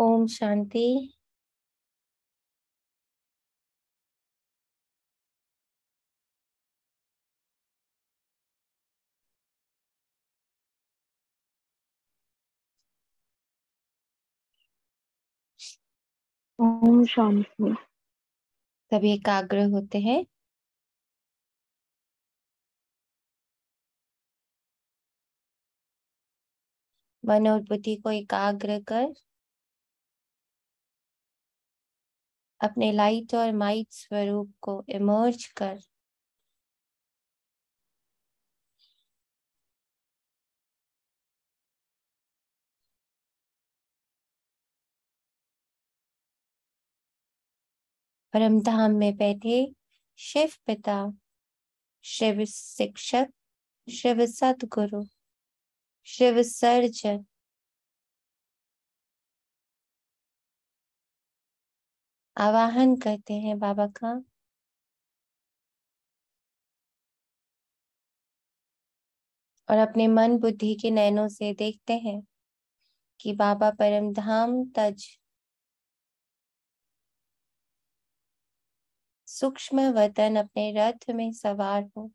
ओम शांति। ओम शांति। सभी एकाग्र होते हैं। मन और बुद्धि को एकाग्र कर अपने लाइट और माइट स्वरूप को इमर्ज कर परम धाम में बैठे शिव पिता, शिव शिक्षक, शिव सतगुरु, शिव सर्जन आवाहन करते हैं बाबा का। और अपने मन बुद्धि के नैनों से देखते हैं कि बाबा परम धाम तज सूक्ष्म वतन अपने रथ में सवार हो,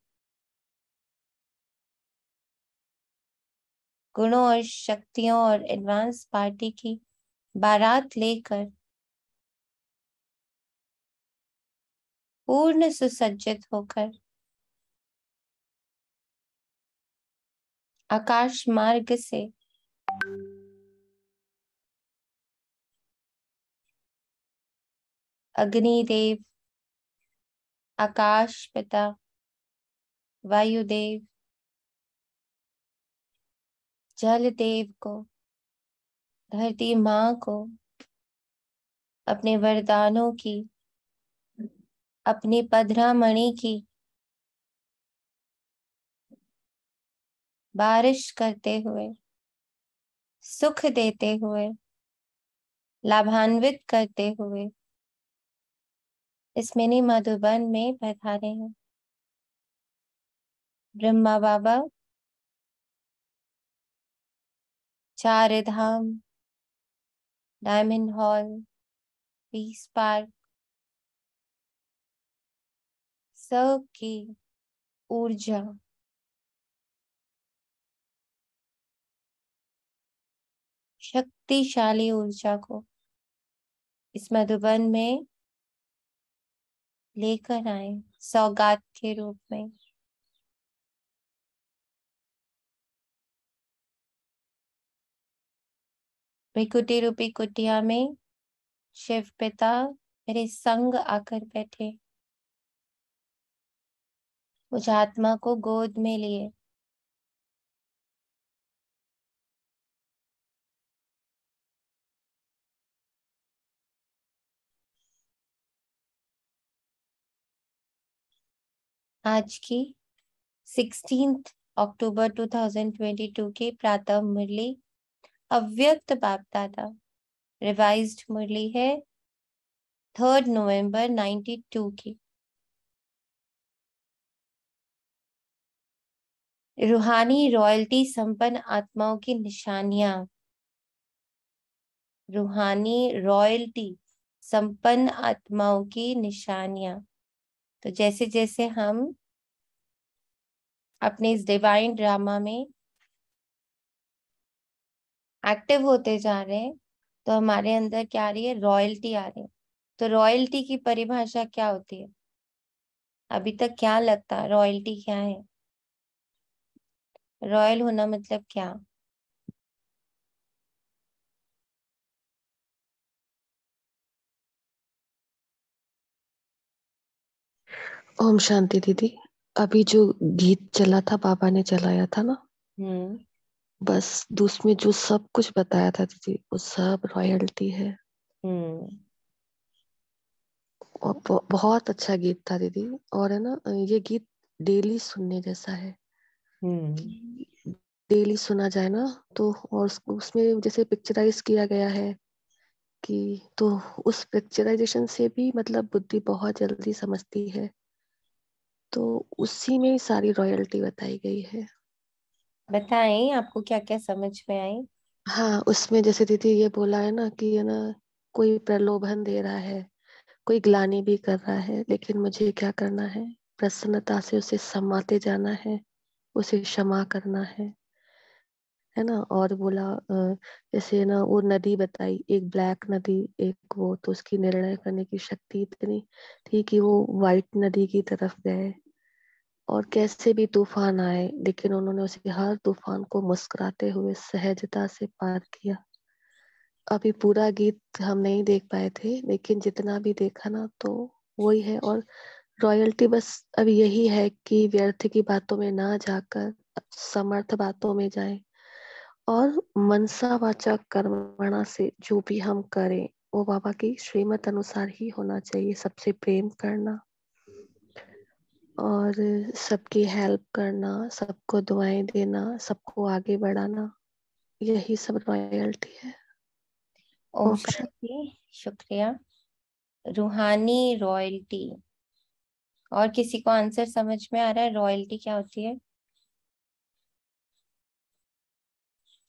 गुणों और शक्तियों और एडवांस पार्टी की बारात लेकर पूर्ण सुसज्जित होकर आकाश मार्ग से अग्निदेव, आकाश पिता, वायुदेव, जल देव को, धरती माँ को अपने वरदानों की, अपनी पधरामणि की बारिश करते हुए, सुख देते हुए, लाभान्वित करते हुए इस मिनी मधुबन में पधारे हैं। ब्रह्मा बाबा चार धाम, डायमंड हॉल, पीस पार्क सबकी ऊर्जा शक्तिशाली ऊर्जा को इस मधुबन में लेकर आए सौगात के रूप में। भृकुटी रूपी कुटिया में शिव पिता मेरे संग आकर बैठे, मुझ आत्मा को गोद में लिए। आज की 16 अक्टूबर 2022 की प्रातः मुरली अव्यक्त बाप दादा रिवाइज्ड मुरली है 3 नवंबर 92 की। रूहानी रॉयल्टी संपन्न आत्माओं की निशानियां, रूहानी रॉयल्टी संपन्न आत्माओं की निशानियां। तो जैसे जैसे हम अपने इस डिवाइन ड्रामा में एक्टिव होते जा रहे हैं तो हमारे अंदर क्या आ रही है, रॉयल्टी आ रही है। तो रॉयल्टी की परिभाषा क्या होती है? अभी तक क्या लगता है रॉयल्टी क्या है? रॉयल होना मतलब क्या? ओम शांति दीदी। अभी जो गीत चला था, बाबा ने चलाया था ना, हम्म। बस उसमें जो सब कुछ बताया था दीदी, वो सब रॉयल्टी है। हम्म। और बहुत अच्छा गीत था दीदी। और है ना, ये गीत डेली सुनने जैसा है हम्म। कि डेली सुना जाए ना, तो और उसमें जैसे पिक्चराइज किया गया है कि, तो उस पिक्चराइजेशन से भी मतलब बुद्धि बहुत जल्दी समझती है। तो उसी में ही सारी रॉयल्टी बताई गई है। बताएं आपको क्या क्या समझ में आई। हाँ, उसमें जैसे दीदी ये बोला है ना कि है ना, कोई प्रलोभन दे रहा है, कोई ग्लानि भी कर रहा है, लेकिन मुझे क्या करना है? प्रसन्नता से उसे समाते जाना है, उसे क्षमा करना है ना। और बोला जैसे ना वो नदी बताई, एक ब्लैक नदी, एक वो, तो उसकी निर्णय करने की शक्ति इतनी थी कि वो वाइट नदी की तरफ गए, और कैसे भी तूफान आए लेकिन उन्होंने उसे हर तूफान को मुस्कुराते हुए सहजता से पार किया। अभी पूरा गीत हम नहीं देख पाए थे, लेकिन जितना भी देखा ना तो वही है। और रॉयल्टी बस अब यही है कि व्यर्थ की बातों में ना जाकर समर्थ बातों में जाएं, और मनसा वाचा कर्मणा से जो भी हम करें वो बाबा की श्रीमत अनुसार ही होना चाहिए। सबसे प्रेम करना, और सबकी हेल्प करना, सबको दुआएं देना, सबको आगे बढ़ाना, यही सब रॉयल्टी है। ओम ओम शांति। शांति। शुक्रिया। रूहानी रॉयल्टी। और किसी को आंसर समझ में आ रहा है रॉयल्टी क्या होती है?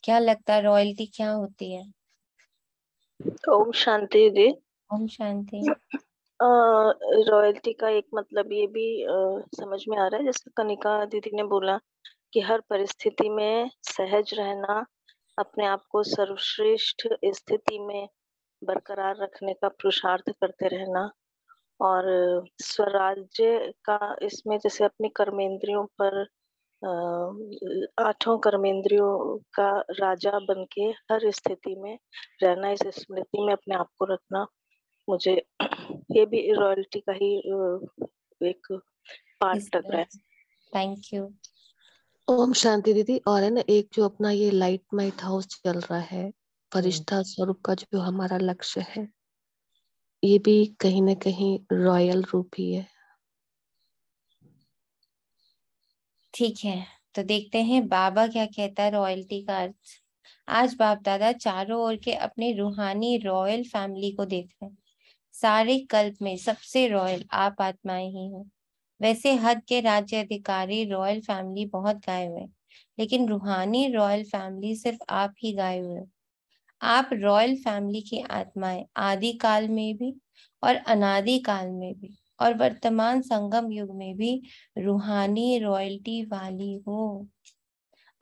क्या लगता है रॉयल्टी क्या होती है? ओम शांति दी। ओम शांति। रॉयल्टी का एक मतलब ये भी समझ में आ रहा है, जैसे कनिका दीदी ने बोला कि हर परिस्थिति में सहज रहना, अपने आप को सर्वश्रेष्ठ स्थिति में बरकरार रखने का पुरुषार्थ करते रहना, और स्वराज्य का इसमें जैसे अपनी कर्मेंद्रियों पर आठों कर्मेंद्रियों का राजा बनके हर स्थिति में रहना, इस स्मृति में अपने आप को रखना। मुझे ये भी रॉयल्टी का ही एक पार्ट लग रहा है। Thank you. ओम शांति दीदी। और है ना, एक जो अपना ये लाइट माइट हाउस चल रहा है, फरिश्ता स्वरूप का जो हमारा लक्ष्य है, ये भी कहीं ना कहीं रॉयल रूप ही है। ठीक है, तो देखते हैं बाबा क्या कहता है रॉयल्टी का अर्थ। आज बाप दादा चारों ओर के अपने रूहानी रॉयल फैमिली को देख रहे हैं। सारे कल्प में सबसे रॉयल आप आत्माएं ही हो। वैसे हद के राज्य अधिकारी रॉयल फैमिली बहुत गाए हुए हैं, लेकिन रूहानी रॉयल फैमिली सिर्फ आप ही गाए हुए हो। आप रॉयल फैमिली की आत्माएं आदि काल में भी और अनादि काल में भी और वर्तमान संगम युग में भी रूहानी रॉयल्टी वाली हो।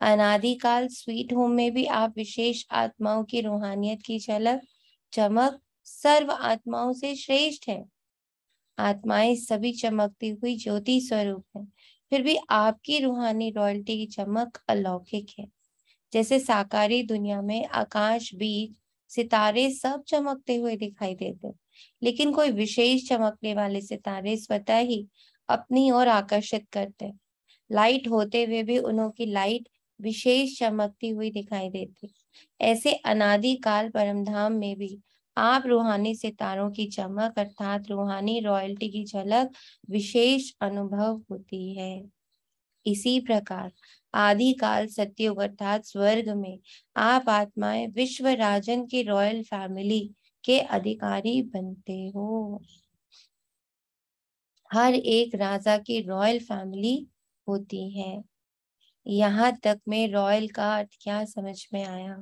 अनादिकाल स्वीट होम में भी आप विशेष आत्माओं की रूहानियत की झलक चमक सर्व आत्माओं से श्रेष्ठ है। आत्माएं सभी चमकती हुई ज्योति स्वरूप है, फिर भी आपकी रूहानी रॉयल्टी की चमक अलौकिक है। जैसे साकारी दुनिया में आकाश, बीज, सितारे सब चमकते हुए दिखाई देते, लेकिन कोई विशेष चमकने वाले सितारे स्वतः ही अपनी ओर आकर्षित करते। लाइट होते हुए भी उनकी लाइट विशेष चमकती हुई दिखाई देती। ऐसे अनादि काल परमधाम में भी आप रूहानी सितारों की चमक अर्थात रूहानी रॉयल्टी की झलक विशेष अनुभव होती है। इसी प्रकार आदि काल सतयुग अर्थात स्वर्ग में आप आत्माएं विश्व राजन की रॉयल फैमिली के अधिकारी बनते हो। हर एक राजा की रॉयल फैमिली होती है। यहाँ तक में रॉयल का अर्थ क्या समझ में आया?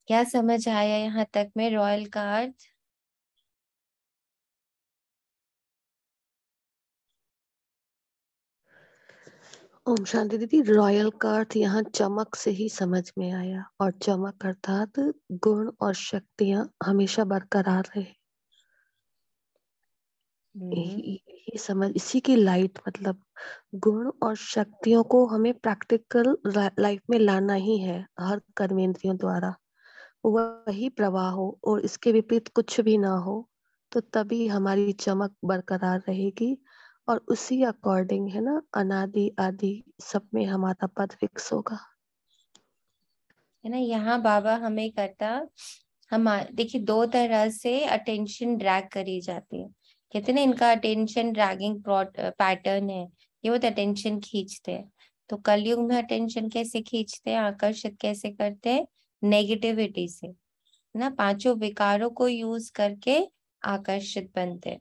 क्या समझ आया यहाँ तक में रॉयल का अर्थ? ओम शांति दीदी, रॉयल का अर्थ यहाँ चमक से ही समझ में आया, और चमक अर्थात गुण और शक्तियां हमेशा बरकरार रहे। ये समझ, इसी की लाइट मतलब गुण और शक्तियों को हमें प्रैक्टिकल लाइफ में लाना ही है, हर कर्मेंद्रियों द्वारा वही प्रवाह हो, और इसके विपरीत कुछ भी ना हो, तो तभी हमारी चमक बरकरार रहेगी। और उसी अकॉर्डिंग है ना, अनादि आदि सब में हमारा पद फिक्स होगा। है ना। यहाँ बाबा हमें करता, हम देखिए दो तरह से अटेंशन ड्रैग करी जाती है। कहते हैं ना इनका अटेंशन ड्रैगिंग पैटर्न है, ये वो अटेंशन खींचते हैं। तो कलयुग में अटेंशन कैसे खींचते हैं, आकर्षित कैसे करते हैं? नेगेटिविटी से, है ना। पांचों विकारों को यूज करके आकर्षित बनते हैं।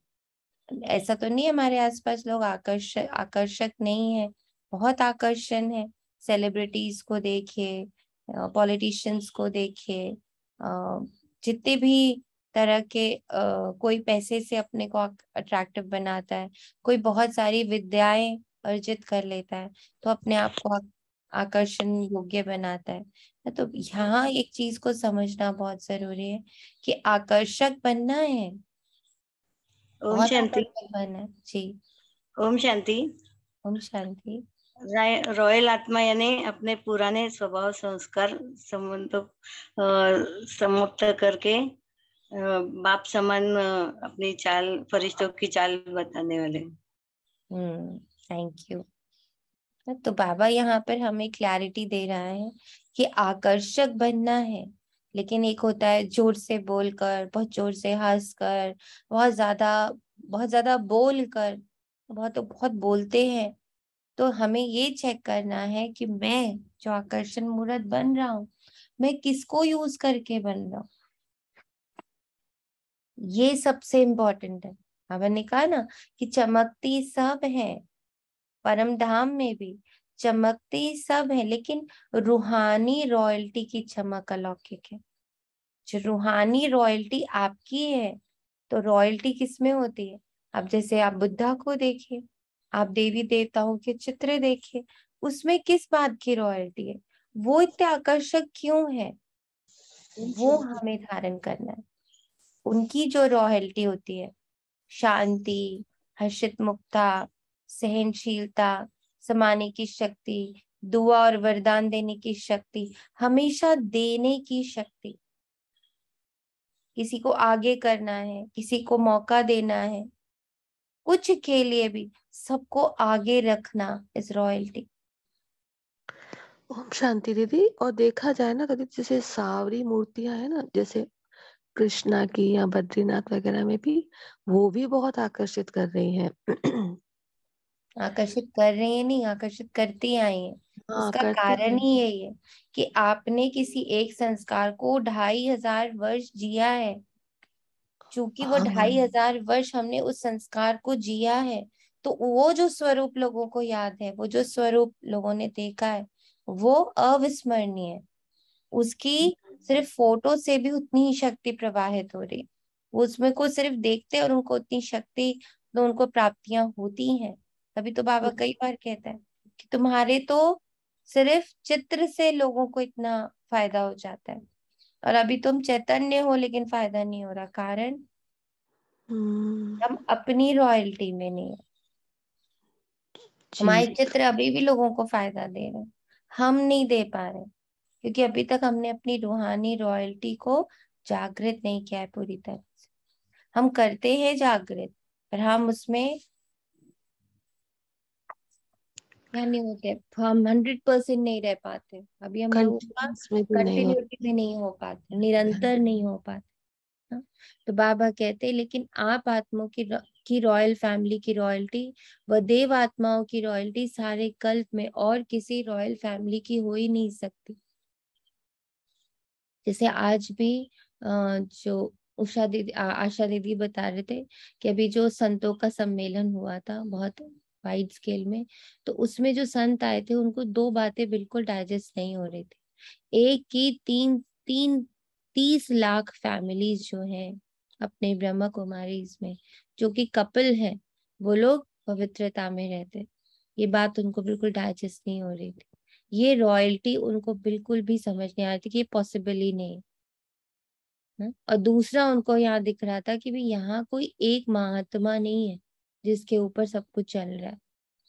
ऐसा तो नहीं है हमारे आसपास लोग आकर्षक नहीं है, बहुत आकर्षण है। सेलिब्रिटीज को देखिए, पॉलिटिशियंस को देखिए, जितने भी तरह के कोई पैसे से अपने को अट्रैक्टिव बनाता है, कोई बहुत सारी विद्याएं अर्जित कर लेता है तो अपने आप को आकर्षण योग्य बनाता है। तो यहाँ एक चीज को समझना बहुत जरूरी है कि आकर्षक बनना है, ओम बहुत शांति। आकर्षक बनना है जी। ओम शांति। ओम शांति। रॉयल आत्मा यानी अपने पुराने स्वभाव संस्कार संबंधों समाप्त करके बाप समान अपनी चाल, फरिश्तों की चाल बताने वाले। Thank you. तो बाबा यहाँ पर हमें क्लैरिटी दे रहा है कि आकर्षक बनना है, लेकिन एक होता है जोर से बोलकर, बहुत जोर से हंसकर, बहुत ज्यादा बोलकर, बहुत बहुत बोलते हैं। तो हमें ये चेक करना है कि मैं जो आकर्षण मूर्त बन रहा हूँ, मैं किसको यूज करके बन रहा हूँ, ये सबसे इम्पोर्टेंट है। बाबा ने कहा ना कि चमकती सब है, परम धाम में भी चमकती सब है, लेकिन रूहानी रॉयल्टी की चमक अलौकिक है। जो रूहानी रॉयल्टी आपकी है, तो रॉयल्टी किसमें होती है? अब जैसे आप बुद्धा को देखिए, आप देवी देवताओं के चित्र देखिए, उसमें किस बात की रॉयल्टी है? वो इतने आकर्षक क्यों है? वो हमें धारण करना है। उनकी जो रॉयल्टी होती है, शांति, हर्षित मुक्ता, सहनशीलता, समाने की शक्ति, दुआ और वरदान देने की शक्ति, हमेशा देने की शक्ति, किसी को आगे करना है, किसी को मौका देना है, कुछ के लिए भी सबको आगे रखना इस रॉयल्टी। ओम शांति दीदी। और देखा जाए ना तो जैसे सावरी मूर्तियां है ना, जैसे कृष्णा की या बद्रीनाथ वगैरह में भी, वो भी बहुत आकर्षित कर रही हैं। आकर्षित कर रही है नहीं, आकर्षित करती आई है। हाँ उसका करते कारण हैं। ही यही है कि आपने किसी एक संस्कार को 2500 वर्ष जिया है। चूंकि वो हाँ 2500 वर्ष हमने उस संस्कार को जिया है, तो वो जो स्वरूप लोगों को याद है, वो जो स्वरूप लोगों ने देखा है, वो अविस्मरणीय है। उसकी सिर्फ फोटो से भी उतनी ही शक्ति प्रवाहित हो रही है। वो उसमें को सिर्फ देखते हैं और उनको उतनी शक्ति, तो उनको प्राप्तियां होती हैं। तभी तो बाबा कई बार कहता है कि तुम्हारे तो सिर्फ चित्र से लोगों को इतना फायदा हो जाता है, और अभी तुम चैतन्य हो लेकिन फायदा नहीं हो रहा। कारण हम्म, हम अपनी रॉयल्टी में नहीं है। हमारे जी। चित्र अभी भी लोगों को फायदा दे रहे हैं, हम नहीं दे पा रहे, क्योंकि अभी तक हमने अपनी रूहानी रॉयल्टी को जागृत नहीं किया है पूरी तरह से। हम करते हैं जागृत, पर हम उसमें क्या नहीं होते, हम 100% नहीं रह पाते। अभी हम लोगों का कंटिन्यूस में भी नहीं कंटिन्यूटी होती। भी नहीं हो पाता, निरंतर नहीं हो पाता। हाँ? तो बाबा कहते हैं लेकिन आप आत्माओं की रॉयल फैमिली की रॉयल्टी व देव आत्माओं की रॉयल्टी सारे कल्प में और किसी रॉयल फैमिली की हो ही नहीं सकती। जैसे आज भी जो आशा दीदी बता रहे थे कि अभी जो संतों का सम्मेलन हुआ था बहुत वाइड स्केल में, तो उसमें जो संत आए थे उनको दो बातें बिल्कुल डाइजेस्ट नहीं हो रही थी। एक की तीन तीन 30 लाख फैमिलीज जो हैं अपने ब्रह्मा कुमारीज में, जो कि कपल हैं, वो लोग पवित्रता में रहते। ये बात उनको बिल्कुल डाइजेस्ट नहीं हो रही थी। ये रॉयल्टी उनको बिल्कुल भी समझ नहीं आ रही थी कि ये पॉसिबल ही नहीं है। और दूसरा उनको यहाँ दिख रहा था कि भी यहाँ कोई एक महात्मा नहीं है जिसके ऊपर सब कुछ चल रहा है।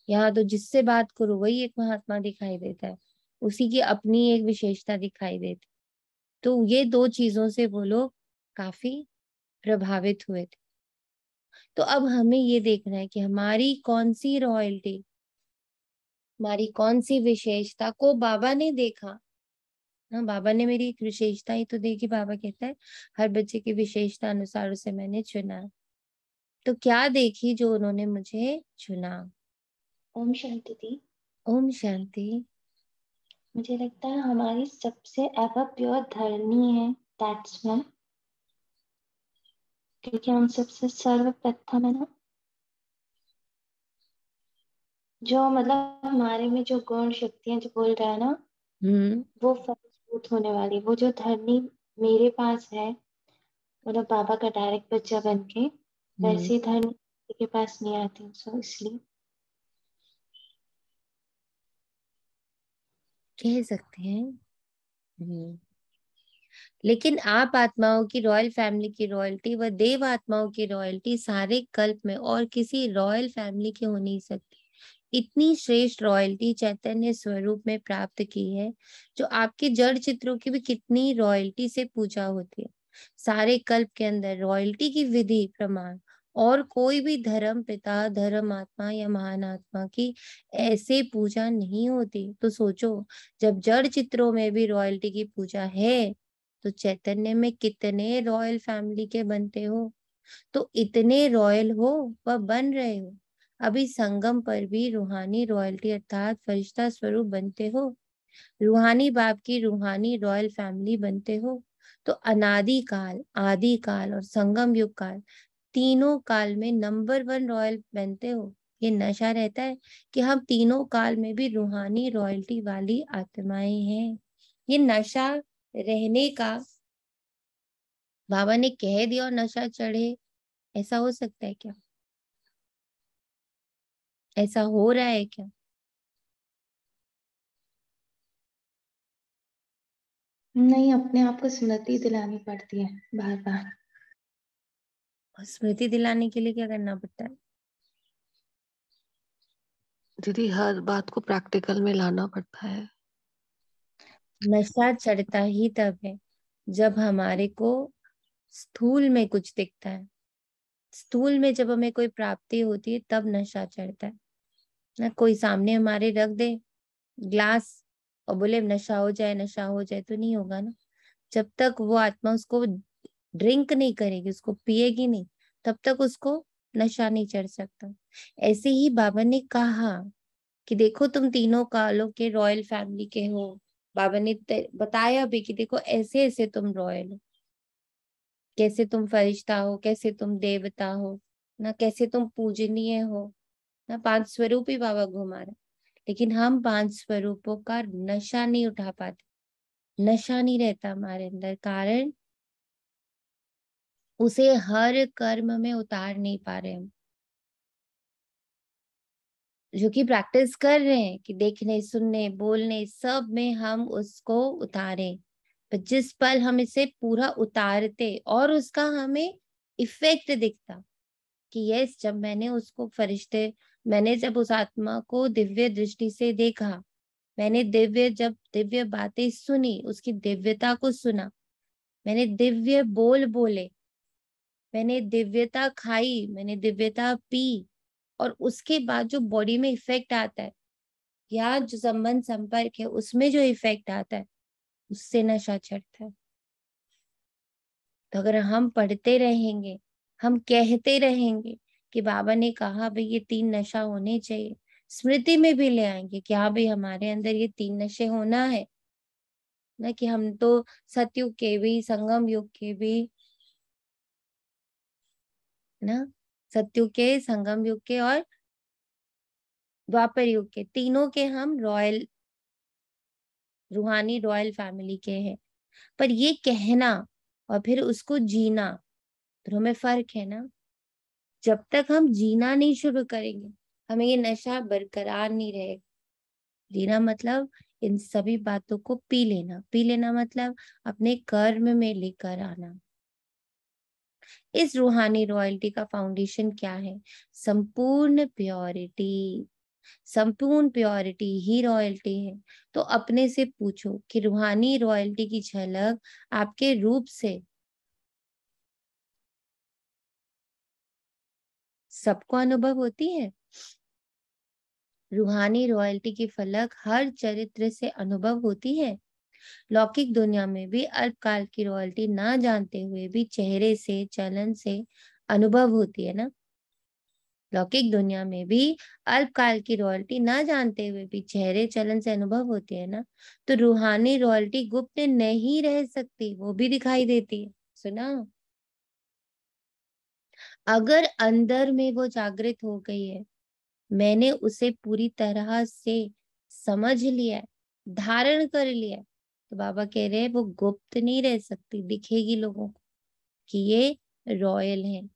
यहाँ तो जिससे बात करो वही एक महात्मा दिखाई देता है, उसी की अपनी एक विशेषता दिखाई देती। तो ये दो चीजों से वो लोग काफी प्रभावित हुए थे। तो अब हमें ये देखना है कि हमारी कौन सी रॉयल्टी, हमारी कौन सी विशेषता को बाबा ने देखा। हाँ, बाबा ने मेरी एक विशेषता ही तो देखी। बाबा कहता है हर बच्चे की विशेषता अनुसार उसे मैंने चुना। तो क्या देखी जो उन्होंने मुझे चुना? ओम शांति दी। ओम शांति। मुझे लगता है हमारी सबसे एवर प्योर धरनी है, दैट्स व्हाई, क्योंकि हम सबसे सर्वप्रथम है ना। जो मतलब हमारे में जो गुण शक्तियां जो बोल रहा है ना, वो फलीभूत होने वाली, वो जो धरनी मेरे पास है, मतलब बाबा का डायरेक्ट बच्चा बन के, वैसी धरनी किसी के पास नहीं आती, सो इसलिए कह सकते हैं। लेकिन आप आत्माओं की रॉयल फैमिली की रॉयल्टी व देव आत्माओं की रॉयल्टी सारे कल्प में और किसी रॉयल फैमिली की हो नहीं सकती। इतनी श्रेष्ठ रॉयल्टी चैतन्य स्वरूप में प्राप्त की है, जो आपके जड़ चित्रों की भी कितनी रॉयल्टी से पूजा होती है। सारे कल्प के अंदर रॉयल्टी की विधि प्रमाण और कोई भी धर्म पिता, धर्म आत्मा या महान आत्मा की ऐसे पूजा नहीं होती। तो सोचो, जब जड़ चित्रों में भी रॉयल्टी की पूजा है, तो चैतन्य में कितने रॉयल फैमिली के बनते हो। तो इतने रॉयल हो व बन रहे हो, अभी संगम पर भी रूहानी रॉयल्टी अर्थात फरिश्ता स्वरूप बनते हो, रूहानी बाप की रूहानी रॉयल फैमिली बनते हो। तो अनादि काल, आदि काल और संगम युग काल, तीनों काल में नंबर 1 रॉयल बनते हो। ये नशा रहता है कि हम तीनों काल में भी रूहानी रॉयल्टी वाली आत्माएं हैं। ये नशा रहने का बाबा ने कह दिया और नशा चढ़े, ऐसा हो सकता है क्या? ऐसा हो रहा है क्या? नहीं, अपने आप को स्मृति दिलानी पड़ती है बार बार। और स्मृति दिलाने के लिए क्या करना पड़ता है? दीदी हर बात को प्रैक्टिकल में लाना पड़ता है। नशा चढ़ता ही तब है जब हमारे को स्थूल में कुछ दिखता है। स्थूल में जब हमें कोई प्राप्ति होती है तब नशा चढ़ता है ना। कोई सामने हमारे रख दे ग्लास और बोले नशा हो जाए, नशा हो जाए, तो नहीं होगा ना। जब तक वो आत्मा उसको ड्रिंक नहीं करेगी, उसको पिएगी नहीं, तब तक उसको नशा नहीं चढ़ सकता। ऐसे ही बाबा ने कहा कि देखो तुम तीनों कालों के रॉयल फैमिली के हो। बाबा ने बताया भी कि देखो ऐसे ऐसे तुम रॉयल हो, कैसे तुम फरिश्ता हो, कैसे तुम देवता हो ना, कैसे तुम पूजनीय हो ना। 5 स्वरूप ही बाबा घुमा रहे, लेकिन हम 5 स्वरूपों का नशा नहीं उठा पाते, नशा नहीं रहता हमारे अंदर, कारण उसे हर कर्म में उतार नहीं पा रहे हम। जो कि प्रैक्टिस कर रहे हैं कि देखने, सुनने, बोलने सब में हम उसको उतारें। पर जिस पल हम इसे पूरा उतारते और उसका हमें इफेक्ट दिखता कि यस, जब मैंने उसको फरिश्ते, मैंने जब उस आत्मा को दिव्य दृष्टि से देखा, मैंने जब दिव्य बातें सुनी, उसकी दिव्यता को सुना, मैंने दिव्य बोल बोले, मैंने दिव्यता खाई, मैंने दिव्यता पी, और उसके बाद जो बॉडी में इफेक्ट आता है या जो संबंध संपर्क है उसमें जो इफेक्ट आता है, उससे नशा चढ़ता है। तो अगर हम पढ़ते रहेंगे, हम कहते रहेंगे कि बाबा ने कहा भाई ये 3 नशा होने चाहिए, स्मृति में भी ले आएंगे कि हाँ भाई हमारे अंदर ये 3 नशे होना है ना, कि हम तो सतयुग के भी, संगम युग के भी ना, सतयुग के, संगम युग के और द्वापर युग के, तीनों के हम रॉयल, रूहानी रॉयल फैमिली के हैं। पर ये कहना और फिर उसको जीना, तो हमें फर्क है ना। जब तक हम जीना नहीं शुरू करेंगे, हमें ये नशा बरकरार नहीं रहेगा। जीना मतलब इन सभी बातों को पी लेना, पी लेना मतलब अपने कर्म में लेकर आना। इस रूहानी रॉयल्टी का फाउंडेशन क्या है? संपूर्ण प्योरिटी। संपूर्ण प्योरिटी ही रॉयल्टी है। तो अपने से पूछो कि रूहानी रॉयल्टी की झलक आपके रूप से सबको अनुभव होती है? रूहानी रॉयल्टी की फलक हर चरित्र से अनुभव होती है। लौकिक दुनिया में भी अल्पकाल की रॉयल्टी ना जानते हुए भी चेहरे से, चलन से अनुभव होती है ना। लौकिक दुनिया में भी अल्पकाल की रॉयल्टी ना जानते हुए भी चेहरे चलन से अनुभव होती है ना। तो रूहानी रॉयल्टी गुप्त नहीं रह सकती, वो भी दिखाई देती है। सुना? अगर अंदर में वो जागृत हो गई है मैंने उसे पूरी तरह से समझ लिया है, धारण कर लिया है। तो बाबा कह रहे हैं वो गुप्त नहीं रह सकती, दिखेगी लोगों को कि ये रॉयल है।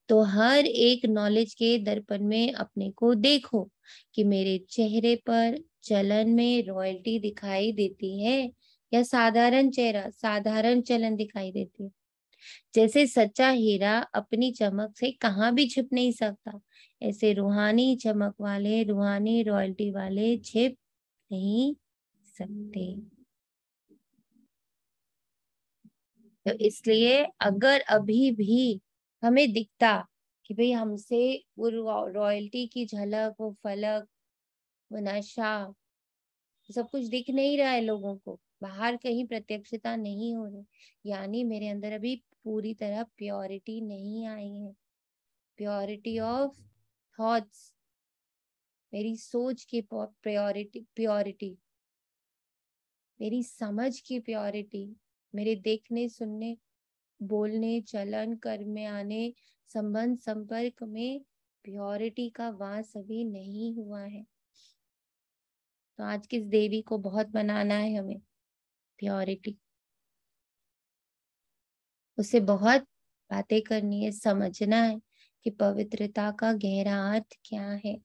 तो हर एक नॉलेज के दर्पण में अपने को देखो कि मेरे चेहरे पर चलन में रॉयल्टी दिखाई देती है या साधारण चेहरा, साधारण चलन दिखाई देती है। जैसे सच्चा हीरा अपनी चमक से कहाँ भी छिप नहीं सकता, ऐसे रूहानी चमक वाले, रूहानी रॉयल्टी वाले छिप नहीं सकते। तो इसलिए अगर अभी भी हमें दिखता कि भाई हमसे वो रॉयल्टी की झलक, वो फलक, वो नशा, सब कुछ दिख नहीं रहा है लोगों को, बाहर कहीं प्रत्यक्षता नहीं हो रही, यानी मेरे अंदर अभी पूरी तरह प्योरिटी नहीं आई है। प्योरिटी ऑफ थॉट्स, मेरी सोच की प्योरिटी, मेरी समझ की प्योरिटी, मेरे देखने, सुनने, बोलने, चलन, कर्म में आने, संबंध, संपर्क में प्योरिटी का वास अभी नहीं हुआ है। तो आज किस देवी को बहुत बनाना है हमें, प्योरिटी, उससे बहुत बातें करनी है, समझना है कि पवित्रता का गहरा अर्थ क्या है।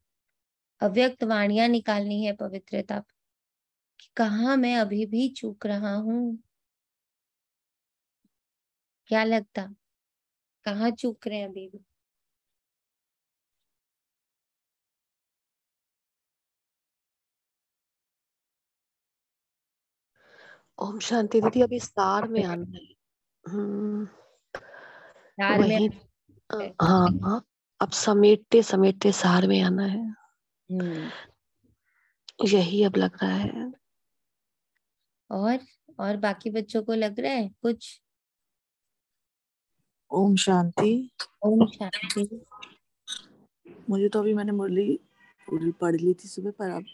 अव्यक्त वाणियां निकालनी है पवित्रता पर, कि कहाँ मैं अभी भी चूक रहा हूँ। क्या लगता, कहाँ चूक रहे हैं अभी भी? ओम शांति दीदी, अभी सार में आना है। सार में वही हाँ, अब समेटते समेटते सार में आना है, यही अब लग रहा है। और बाकी बच्चों को लग रहा है कुछ? ओम शांति। ओम शांति। मुझे तो अभी मैंने मुरली पूरी पढ़ ली थी सुबह, पर अब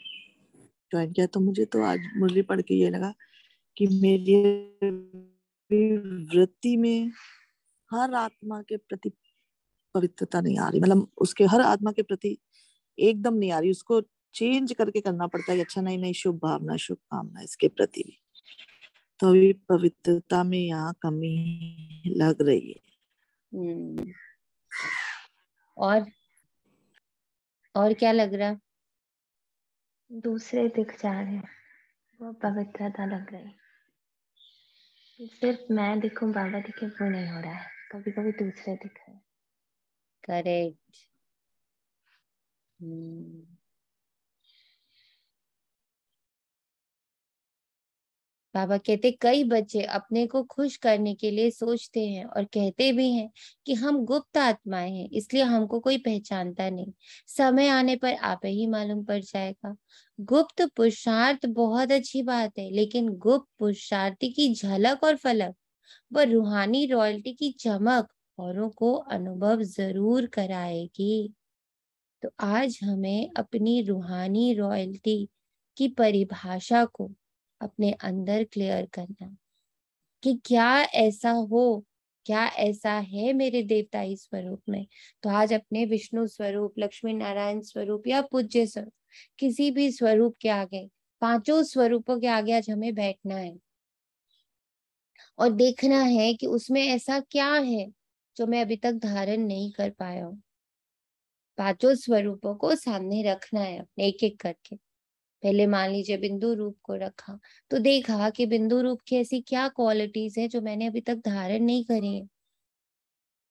ज्वाइन किया तो मुझे तो आज मुरली पढ़ के ये लगा कि मेरी वृत्ति में हर आत्मा के प्रति पवित्रता नहीं आ रही, मतलब उसके हर आत्मा के प्रति एकदम नहीं आ रही, उसको चेंज करके करना पड़ता है। अच्छा, नहीं शुभ भावना, शुभ कामना इसके प्रति भी, तो अभी पवित्रता में यहाँ कमी लग रही है। और क्या लग रहा? दूसरे दिख जा रहे हैं, वो पवित्रता लग रही। सिर्फ मैं दिखूं, बाबा दिखे, वो नहीं हो रहा है, कभी कभी दूसरे दिख रहे हैं। करेक्ट। बाबा कहते कई बच्चे अपने को खुश करने के लिए सोचते हैं और कहते भी हैं कि हम गुप्त आत्माएं हैं, इसलिए हमको कोई पहचानता नहीं, समय आने पर आप ही मालूम पड़ जाएगा। गुप्त पुरुषार्थ बहुत अच्छी बात है, लेकिन गुप्त पुरुषार्थी की झलक और फलक व रूहानी रॉयल्टी की चमक औरों को अनुभव जरूर कराएगी। तो आज हमें अपनी रूहानी रॉयल्टी की परिभाषा को अपने अंदर क्लियर करना कि क्या ऐसा हो, क्या ऐसा है मेरे देवताई स्वरूप में। तो आज अपने विष्णु स्वरूप, लक्ष्मी नारायण स्वरूप या पूज्य स्वरूप, किसी भी स्वरूप के आगे, पांचों स्वरूपों के आगे आज हमें बैठना है और देखना है कि उसमें ऐसा क्या है जो मैं अभी तक धारण नहीं कर पाया हूँ। पांचों स्वरूपों को सामने रखना है अपने, एक एक करके। पहले मान लीजिए बिंदु रूप को रखा, तो देखा कि बिंदु रूप की ऐसी क्या क्वालिटीज है जो मैंने अभी तक धारण नहीं करी है।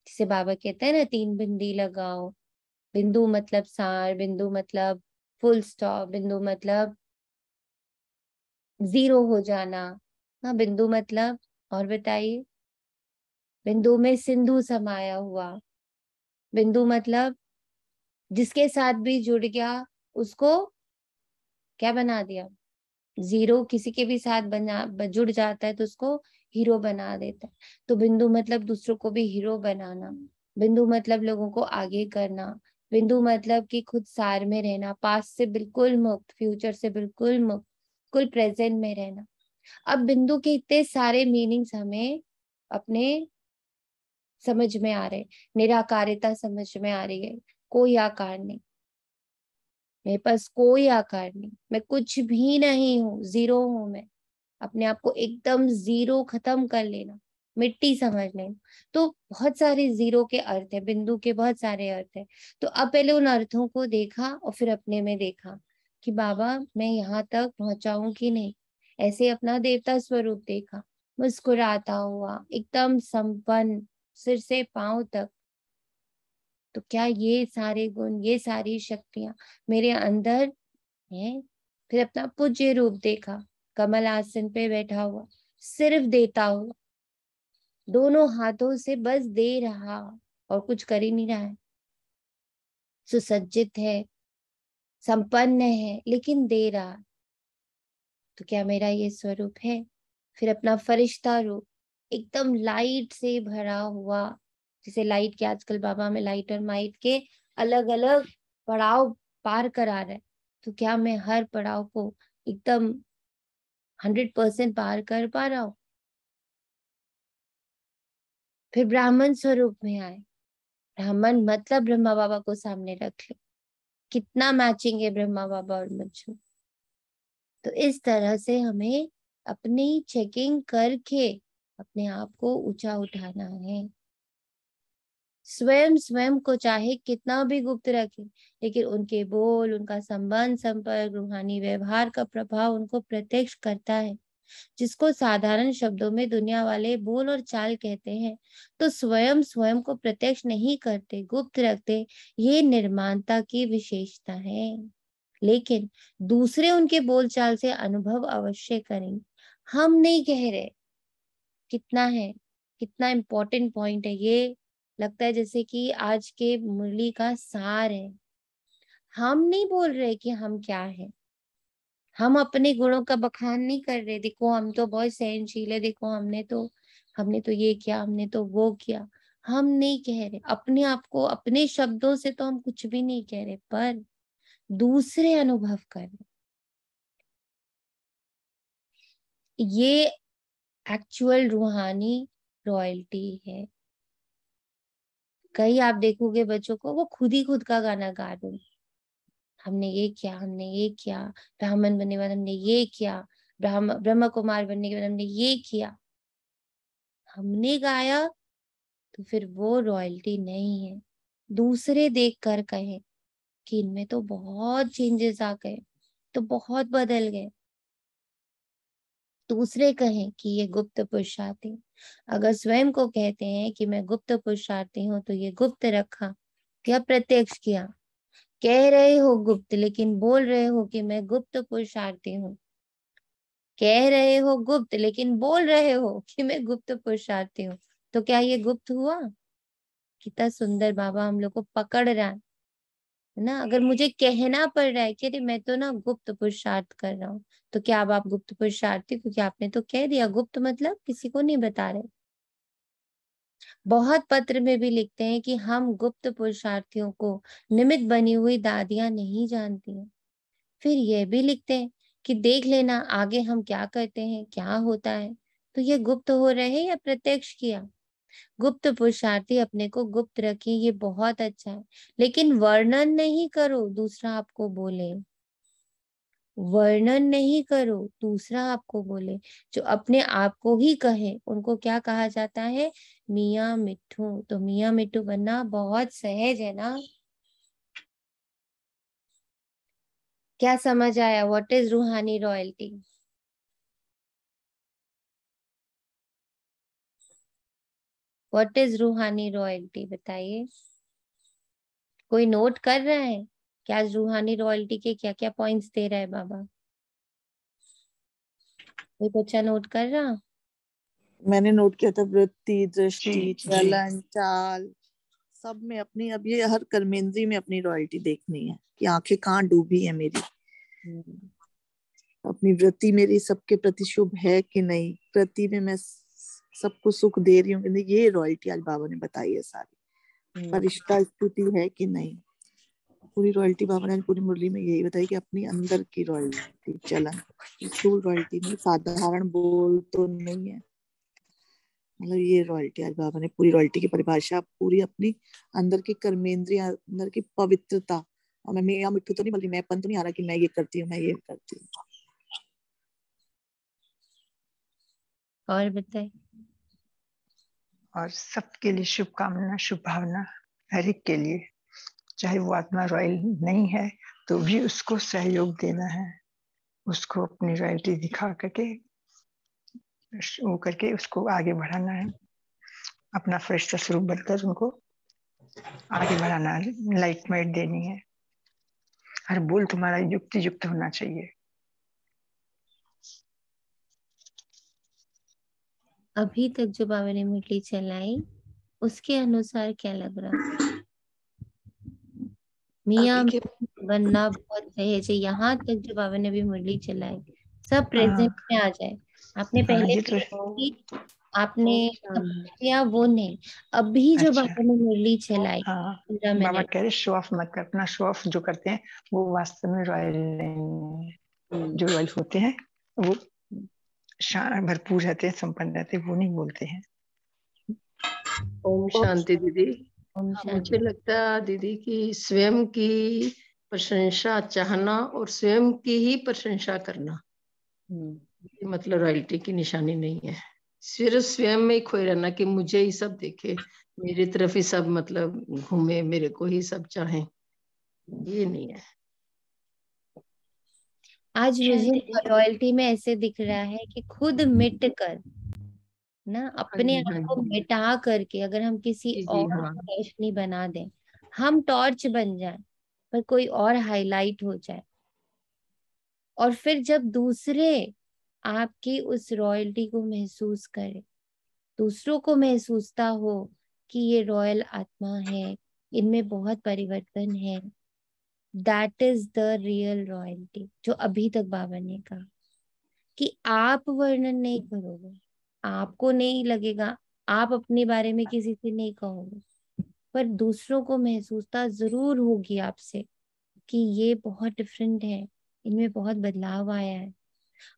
जिसे बाबा कहते हैं ना, 3 बिंदी लगाओ। बिंदु मतलब सार, बिंदु मतलब फुल स्टॉप, बिंदु मतलब जीरो हो जाना। हाँ, बिंदु मतलब, और बताइए? बिंदु में सिंधु समाया हुआ। बिंदु मतलब जिसके साथ भी जुड़ गया उसको क्या बना दिया, जीरो। किसी के भी साथ जुड़ जाता है तो उसको हीरो बना देता है। तो बिंदु मतलब दूसरों को भी हीरो बनाना। बिंदु मतलब लोगों को आगे करना। बिंदु मतलब कि खुद सार में रहना, पास्ट से बिल्कुल मुक्त, फ्यूचर से बिल्कुल मुक्त, बिल्कुल प्रेजेंट में रहना। अब बिंदु के इतने सारे मीनिंग्स हमें अपने समझ में आ रहे, निराकारिता समझ में आ रही है, कोई आकार नहीं। मेरे पास कोई आकार नहीं, मैं कुछ भी नहीं हूँ, जीरो हूं मैं। अपने आप को एकदम जीरो खत्म कर लेना, मिट्टी समझ लेना। तो बहुत सारे जीरो के अर्थ है, बिंदु के बहुत सारे अर्थ है। तो अब पहले उन अर्थों को देखा और फिर अपने में देखा कि बाबा मैं यहाँ तक पहुंचाऊं कि नहीं। ऐसे अपना देवता स्वरूप देखा, मुस्कुराता हुआ, एकदम संपन्न, सिर से पांव तक। तो क्या ये सारे गुण, ये सारी शक्तियां मेरे अंदर हैं? फिर अपना पूज्य रूप देखा, कमल आसन पे बैठा हुआ, सिर्फ देता हुआ, दोनों हाथों से बस दे रहा और कुछ कर ही नहीं रहा है। सुसज्जित है, संपन्न है, लेकिन दे रहा। तो क्या मेरा ये स्वरूप है? फिर अपना फरिश्ता रूप, एकदम लाइट से भरा हुआ, जैसे लाइट के आजकल बाबा हमें लाइट और माइट के अलग अलग पड़ाव पार करा रहे। तो क्या मैं हर पड़ाव को एकदम 100% पार कर पा रहा हूँ? फिर ब्राह्मण स्वरूप में आए। ब्राह्मण मतलब ब्रह्मा बाबा को सामने रख ले, कितना मैचिंग है ब्रह्मा बाबा और मुझ। तो इस तरह से हमें अपनी चेकिंग करके अपने आप को ऊंचा उठाना है। स्वयं स्वयं को चाहे कितना भी गुप्त रखे, लेकिन उनके बोल, उनका संबंध, संपर्क, रूहानी व्यवहार का प्रभाव उनको प्रत्यक्ष करता है। जिसको साधारण शब्दों में दुनिया वाले बोल और चाल कहते हैं, तो स्वयं स्वयं को प्रत्यक्ष नहीं करते, गुप्त रखते। ये निर्माणता की विशेषता है। लेकिन दूसरे उनके बोलचाल से अनुभव अवश्य करेंगे। हम नहीं कह रहे। कितना है, कितना इंपॉर्टेंट पॉइंट है ये। लगता है जैसे कि आज के मुरली का सार है। हम नहीं बोल रहे कि हम क्या है, हम अपने गुणों का बखान नहीं कर रहे, देखो हम तो बहुत सहनशील है, देखो हमने तो ये किया, हमने तो वो किया। हम नहीं कह रहे अपने आप को, अपने शब्दों से तो हम कुछ भी नहीं कह रहे, पर दूसरे अनुभव कर रहे। ये एक्चुअल रूहानी रॉयल्टी है। कई आप देखोगे बच्चों को, वो खुद ही खुद का गाना गा रहे हैं। हमने ये किया, हमने ये किया, ब्राह्मण बनने के बाद हमने ये किया, ब्रह्म कुमार बनने के बाद हमने ये किया। हमने गाया तो फिर वो रॉयल्टी नहीं है। दूसरे देख कर कहे कि इनमें तो बहुत चेंजेस आ गए, तो बहुत बदल गए। दूसरे कहें कि ये गुप्त पुरुषार्थी। अगर स्वयं को कहते हैं कि मैं गुप्त पुरुषार्थी हूँ, तो ये गुप्त रखा क्या प्रत्यक्ष किया? कह रहे हो गुप्त, लेकिन बोल रहे हो कि मैं गुप्त पुरुषार्थी हूँ। कह रहे हो गुप्त, लेकिन बोल रहे हो कि मैं गुप्त पुरुषार्थी हूँ। तो क्या ये गुप्त हुआ? कितना सुंदर बाबा हम लोग को पकड़ रहा है ना। अगर मुझे कहना पड़ रहा है कि अरे मैं तो ना गुप्त पुरुषार्थ कर रहा हूँ, तो क्या अब आप गुप्त पुरुषार्थी? क्योंकि आपने तो कह दिया गुप्त मतलब किसी को नहीं बता रहे। बहुत पत्र में भी लिखते हैं कि हम गुप्त पुरुषार्थियों को निमित्त बनी हुई दादियां नहीं जानती हैं। फिर यह भी लिखते हैं कि देख लेना आगे हम क्या करते हैं, क्या होता है। तो ये गुप्त हो रहे हैं या प्रत्यक्ष किया? गुप्त पुरुषार्थी अपने को गुप्त रखे, ये बहुत अच्छा है, लेकिन वर्णन नहीं करो दूसरा आपको बोले। वर्णन नहीं करो दूसरा आपको बोले। जो अपने आप को ही कहे उनको क्या कहा जाता है? मियाँ मिट्ठू। तो मियाँ मिट्ठू बनना बहुत सहज है ना। क्या समझ आया? व्हाट इज रूहानी रॉयल्टी? व्हाट इज रूहानी रॉयल्टी बताइए। कोई नोट कर रहा है क्या? रूहानी रॉयल्टी के क्या क्या पॉइंट्स दे रहा है बाबा? कोई बच्चा नोट कर रहा? मैंने नोट किया था, वृत्ति, दृष्टि, चलन, चाल, सब में अपनी, अब ये हर कर्मेंद्री में अपनी रॉयल्टी देखनी है कि आंखें कहाँ डूबी है मेरी। अपनी वृत्ति मेरी सबके प्रति शुभ है कि नहीं, वृत्ति में मैं सबको सुख दे रही हूँ, ये रॉयल्टी आज बाबा ने बताई है सारी। परिष्ठा स्तुति है कि नहीं, पूरी रॉयल्टी बाबा ने पूरी मुरली में यही बताई कि अपनी अंदर की रॉयल्टी, चलन, स्थूल रॉयल्टी नहीं, साधारण बोल तो नहीं है, मतलब ये रॉयल्टी आज बाबा ने पूरी रॉयल्टी की परिभाषा पूरी अपनी अंदर की कर्मेंद्रिय, अंदर की पवित्रता, और मैं यहाँ मिट्टू तो नहीं बोल रही, मैंपन तो नहीं आ रहा कि मैं ये करती हूँ, मैं ये करती हूँ। और बताए। और सबके लिए शुभकामना, शुभ भावना, हर एक के लिए, चाहे वो आत्मा रॉयल नहीं है तो भी उसको सहयोग देना है, उसको अपनी रॉयल्टी दिखा करके वो करके उसको आगे बढ़ाना है, अपना फरिश्ता स्वरूप बनकर उनको आगे बढ़ाना है, लाइटमेट देनी है। हर बोल तुम्हारा युक्ति युक्त होना चाहिए। अभी तक जो बाबा ने मुरली चलाई उसके अनुसार क्या लग रहा? मियाँ बनना बहुत सहज है। यहाँ तक जो बाबा ने भी मुरली चलाई सब प्रेजेंट में आ जाए। आपने पहले ये तो कि आपने किया वो नहीं, अभी जो अच्छा। बाबा ने मुरली चलाई हाँ, 15 बाबा मिनट। कह रहे शो ऑफ मत कर, अपना शो ऑफ जो करते हैं वो वास्तव में रॉयल नहीं है। जो रॉयल होते हैं वो भरपूर रहते हैं, संपन्न रहते हैं, वो नहीं बोलते हैं। ओम शांति दीदी। ओम हाँ, शांति। मुझे लगता है दीदी कि स्वयं की प्रशंसा चाहना और स्वयं की ही प्रशंसा करना मतलब रॉयल्टी की निशानी नहीं है। सिर्फ स्वयं में ही खोए रहना कि मुझे ही सब देखे, मेरी तरफ ही सब मतलब घूमे, मेरे को ही सब चाहे, ये नहीं है। आज मुझे रॉयल्टी में ऐसे दिख रहा है कि खुद मिट कर ना, अपने हाँ आप जी, को मिटा करके अगर हम किसी जी और हाँ, को रोशनी बना दें, हम टॉर्च बन जाएं पर कोई और हाईलाइट हो जाए, और फिर जब दूसरे आपकी उस रॉयल्टी को महसूस करें, दूसरों को महसूसता हो कि ये रॉयल आत्मा है, इनमें बहुत परिवर्तन है, that is the real royalty. जो अभी तक बाबा ने कहा कि आप वर्णन नहीं करोगे, आपको नहीं लगेगा, आप अपने बारे में किसी से नहीं कहोगे, पर दूसरों को महसूसता जरूर होगी आपसे कि ये बहुत डिफरेंट है, इनमें बहुत बदलाव आया है।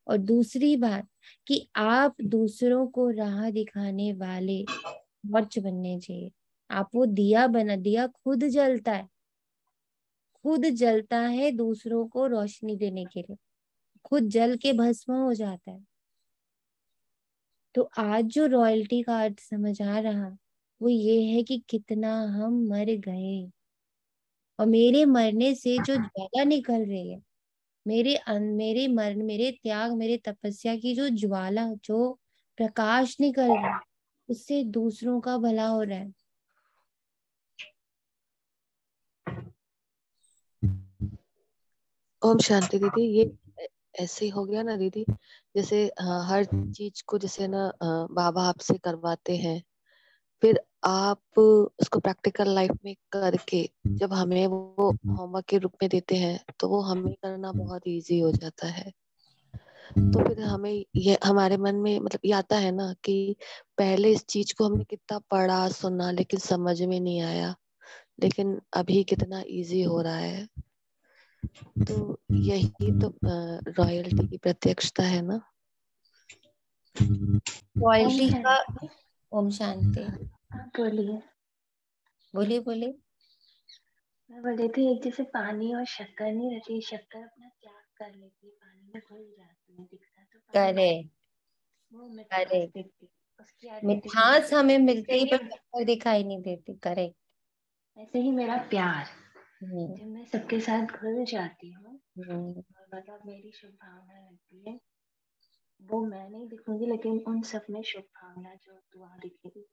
और दूसरी बात कि आप दूसरों को राह दिखाने वाले टॉर्च बनने चाहिए। आप वो दिया बना, दिया खुद जलता है, खुद जलता है दूसरों को रोशनी देने के लिए, खुद जल के भस्म हो जाता है। तो आज जो रॉयल्टी का अर्थ समझ आ रहा वो ये है कि कितना हम मर गए, और मेरे मरने से जो ज्वाला निकल रही है, मेरे मरण, मेरे त्याग, मेरे तपस्या की जो ज्वाला, जो प्रकाश निकल रहा है, उससे दूसरों का भला हो रहा है। ओम शांति दीदी। ये ऐसे ही हो गया ना दीदी, जैसे हर चीज को जैसे ना बाबा आपसे करवाते हैं, फिर आप उसको प्रैक्टिकल लाइफ में करके जब हमें वो होमवर्क के रूप में देते हैं तो वो हमें करना बहुत इजी हो जाता है। तो फिर हमें ये हमारे मन में मतलब ये आता है ना कि पहले इस चीज को हमने कितना पढ़ा सुना लेकिन समझ में नहीं आया, लेकिन अभी कितना इजी हो रहा है। तो यही तो रॉयल्टी की प्रत्यक्षता है ना। रॉयल्टी का। ओम शांति। बोलिए। बोलिए बोलिए। मैं बोल रही थी, एक जैसे पानी और शक्कर नहीं रहती, शक्कर अपना त्याग कर लेती है, पानी में घुल जाती है, दिखता तो पानी करे वो मिठास करे दिखती, उसकी आइडेंटिटी। मिठास हमें मिलती पर शक्कर दिखाई नहीं देती। करेक्ट। ऐसे ही मेरा प्यार, हम्म जब मैं सबके साथ घुल जाती हूँ हम्म। और मतलब मेरी शुभ भावना लगती है, वो मैं नहीं दिखूंगी लेकिन उन सब में शुभ भावना जो दुआ दिखेगी।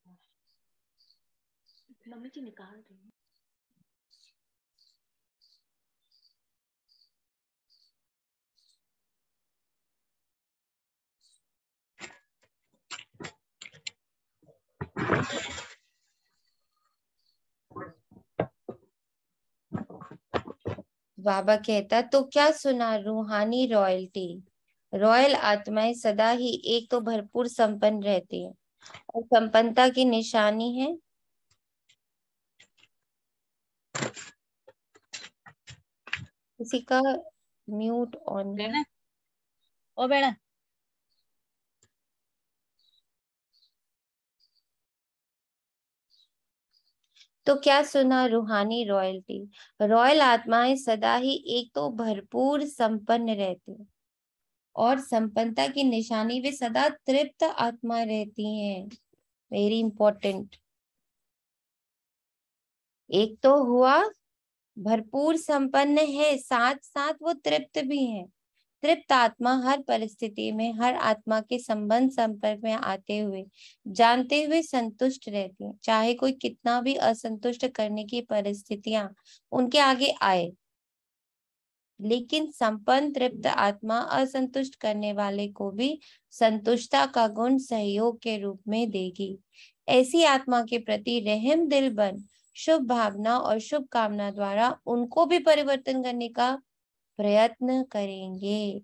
मम्मी जी निकाल रही है। बाबा कहता तो क्या सुना, रूहानी रॉयल्टी, रॉयल आत्माएं सदा ही एक तो भरपूर संपन्न रहती है, और संपन्नता की निशानी है किसी का म्यूट ऑन है। ओ बेड़ा तो क्या सुना? रूहानी रॉयल्टी। रॉयल आत्माएं सदा ही एक तो भरपूर संपन्न रहती हैं, और संपन्नता की निशानी वे सदा तृप्त आत्मा रहती हैं। Very important. एक तो हुआ भरपूर संपन्न है, साथ साथ वो तृप्त भी है। तृप्त आत्मा हर परिस्थिति में हर आत्मा के संबंध संपर्क में आते हुए जानते हुए संतुष्ट रहती है, चाहे कोई कितना भी असंतुष्ट करने की परिस्थितियां उनके आगे आए। लेकिन संपन्न तृप्त आत्मा असंतुष्ट करने वाले को भी संतुष्टता का गुण सहयोग के रूप में देगी। ऐसी आत्मा के प्रति रहम दिल बन शुभ भावना और शुभ कामना द्वारा उनको भी परिवर्तन करने का प्रयत्न करेंगे।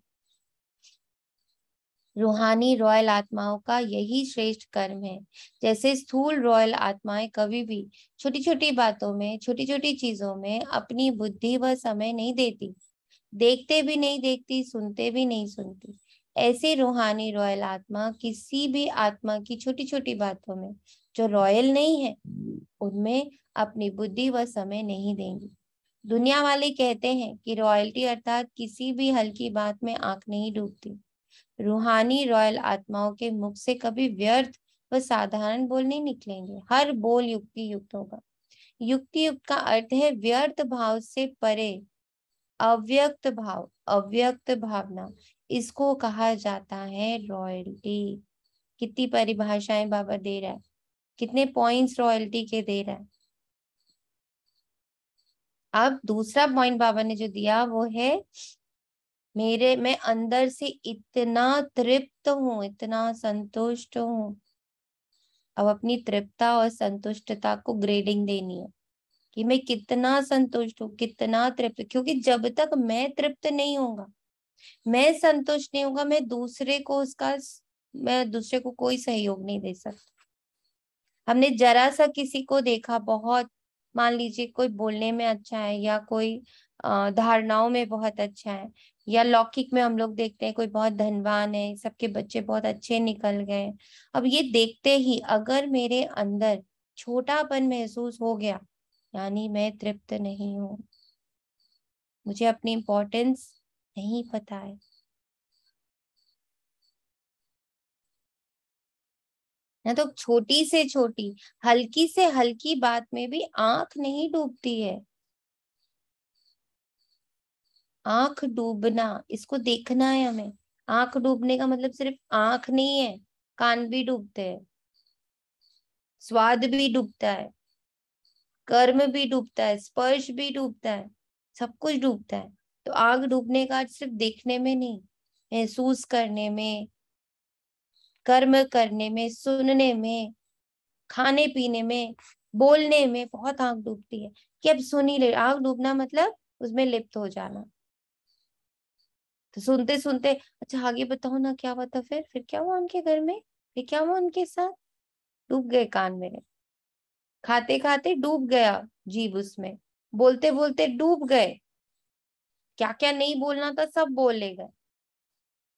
रूहानी रॉयल आत्माओं का यही श्रेष्ठ कर्म है। जैसे स्थूल रॉयल आत्माएं कभी भी छोटी छोटी बातों में, छोटी छोटी चीजों में अपनी बुद्धि व समय नहीं देती, देखते भी नहीं देखती, सुनते भी नहीं सुनती, ऐसे रूहानी रॉयल आत्मा किसी भी आत्मा की छोटी छोटी बातों में जो रॉयल नहीं है उनमें अपनी बुद्धि व समय नहीं देंगी। दुनिया वाले कहते हैं कि रॉयल्टी अर्थात किसी भी हल्की बात में आंख नहीं डूबती। रूहानी रॉयल आत्माओं के मुख से कभी व्यर्थ व साधारण बोल नहीं निकलेंगे, हर बोल युक्ति युक्त होगा। युक्ति युक्त का अर्थ है व्यर्थ भाव से परे अव्यक्त भाव, अव्यक्त भावना, इसको कहा जाता है रॉयल्टी। कितनी परिभाषाएं बाबा दे रहा है, कितने पॉइंट्स रॉयल्टी के दे रहा है। अब दूसरा पॉइंट बाबा ने जो दिया वो है मैं अंदर से इतना तृप्त हूं, इतना संतुष्ट हूं। अब अपनी तृप्तता और संतुष्टता को ग्रेडिंग देनी है कि मैं कितना संतुष्ट हूँ, कितना तृप्त। क्योंकि जब तक मैं तृप्त नहीं होगा, मैं संतुष्ट नहीं होगा, मैं दूसरे को कोई सहयोग नहीं दे सकता। हमने जरा सा किसी को देखा, बहुत मान लीजिए कोई बोलने में अच्छा है या कोई धारणाओं में बहुत अच्छा है, या लौकिक में हम लोग देखते हैं कोई बहुत धनवान है, सबके बच्चे बहुत अच्छे निकल गए। अब ये देखते ही अगर मेरे अंदर छोटापन महसूस हो गया, यानी मैं तृप्त नहीं हूं, मुझे अपनी इम्पोर्टेंस नहीं पता है। ना तो छोटी से छोटी, हल्की से हल्की बात में भी आंख नहीं डूबती है। आंख डूबना, इसको देखना है हमें। आंख डूबने का मतलब सिर्फ आंख नहीं है, कान भी डूबते हैं, स्वाद भी डूबता है, कर्म भी डूबता है, स्पर्श भी डूबता है, सब कुछ डूबता है। तो आग डूबने का सिर्फ देखने में नहीं, महसूस करने में, कर्म करने में, सुनने में, खाने पीने में, बोलने में बहुत आग डूबती है। कि अब सुन ही ले, आग डूबना मतलब उसमें लिप्त हो जाना। तो सुनते सुनते अच्छा आगे बताओ ना क्या बता, फिर क्या हुआ उनके घर में, फिर क्या हुआ उनके साथ, डूब गए कान मेरे। खाते खाते डूब गया जीभ उसमें, बोलते बोलते डूब गए, क्या क्या नहीं बोलना था सब बोल ले गए।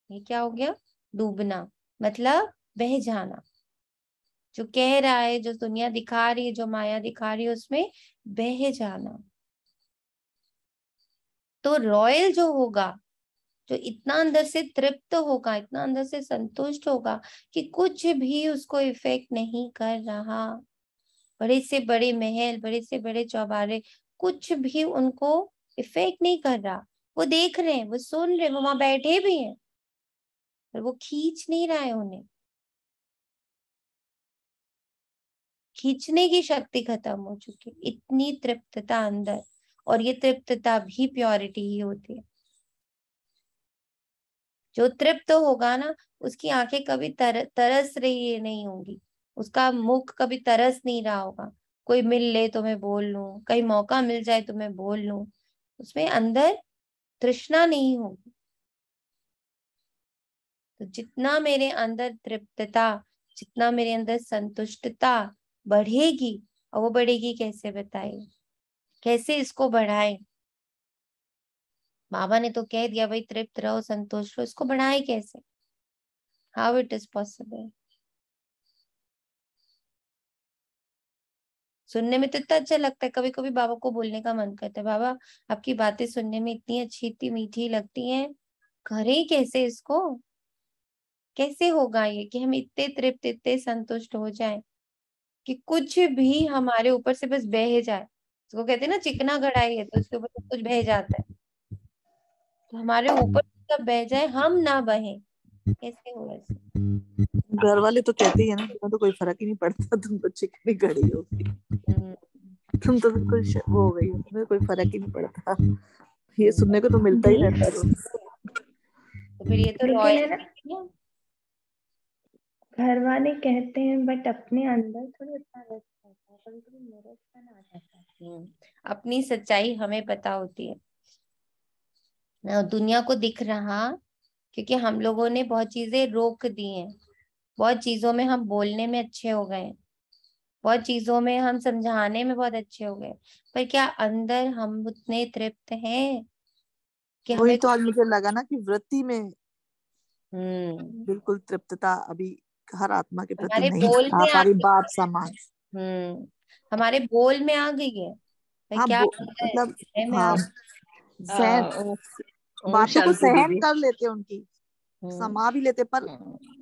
ये क्या हो गया? डूबना, मतलब बह जाना। जो कह रहा है, जो दुनिया दिखा रही है, जो माया दिखा रही है, उसमें बह जाना। तो रॉयल जो होगा, जो इतना अंदर से तृप्त होगा, इतना अंदर से संतुष्ट होगा कि कुछ भी उसको इफेक्ट नहीं कर रहा। बड़े से बड़े महल, बड़े से बड़े चौबारे, कुछ भी उनको इफेक्ट नहीं कर रहा। वो देख रहे हैं, वो सुन रहे हैं, वो वहां बैठे भी हैं, पर वो खींच नहीं रहा है उन्हें। खींचने की शक्ति खत्म हो चुकी, इतनी तृप्तता अंदर। और ये तृप्तता भी प्योरिटी ही होती है। जो तृप्त होगा ना, उसकी आंखें कभी तरस रही नहीं होंगी, उसका मुख कभी तरस नहीं रहा होगा। कोई मिल ले तो मैं बोल लूं, कहीं मौका मिल जाए तो मैं बोल लूं, उसमें अंदर तृष्णा नहीं होगी। तो जितना मेरे अंदर तृप्तता, जितना मेरे अंदर संतुष्टता बढ़ेगी, और वो बढ़ेगी कैसे बताइए, कैसे इसको बढ़ाए? बाबा ने तो कह दिया भाई तृप्त रहो, संतुष्ट रहो, इसको बढ़ाए कैसे? How it is possible? सुनने में तो इतना अच्छा लगता है, कभी कभी बाबा को बोलने का मन करता है, बाबा आपकी बातें सुनने में इतनी अच्छी इतनी मीठी लगती हैं, करें कैसे इसको, कैसे होगा ये कि हम इतने तृप्त इतने संतुष्ट हो जाएं कि कुछ भी हमारे ऊपर से बस बह जाए। उसको कहते हैं ना चिकना कढ़ाई है तो उसके ऊपर सब कुछ बह जाता है, तो हमारे ऊपर सब बह जाए हम ना बहें, कैसे होगा इससे? घर वाले तो कहते ही है ना, तुम्हें तो कोई फर्क ही नहीं पड़ता, तुम तो चिकनी घड़ी होगी, तुम तो बिल्कुल वो हो गई हो, तुम्हें कोई फर्क ही नहीं पड़ता। ये सुनने को तो मिलता ही रहता है रोज। तो फिर ये तो लेकिन रॉयल है ना, घर वाले कहते हैं बट अपने अंदर थोड़ी उतना रस रहता है, कभी कभी निरसन आ जाता है। अपनी सच्चाई हमें पता होती है, दुनिया को दिख रहा, क्योंकि हम लोगों ने बहुत चीजें रोक दी हैं, बहुत चीजों में हम बोलने में अच्छे हो गए, बहुत चीजों में हम समझाने में बहुत अच्छे हो गए, पर क्या अंदर हम उतने तृप्त हैं कि वही हमें तो आज मुझे लगा ना कि वृत्ति में हम्म बिल्कुल तृप्तता अभी हर आत्मा के प्रति हमारे नहीं बोल आ में पा आ रही, गई बाप है। समान। हमारे बोल में आ गई है, पर हाँ क्या अंदर मतलब हृदय में हाँ, सहन बातों को शांति सहन दीदी। कर लेते, उनकी समा भी लेते, पर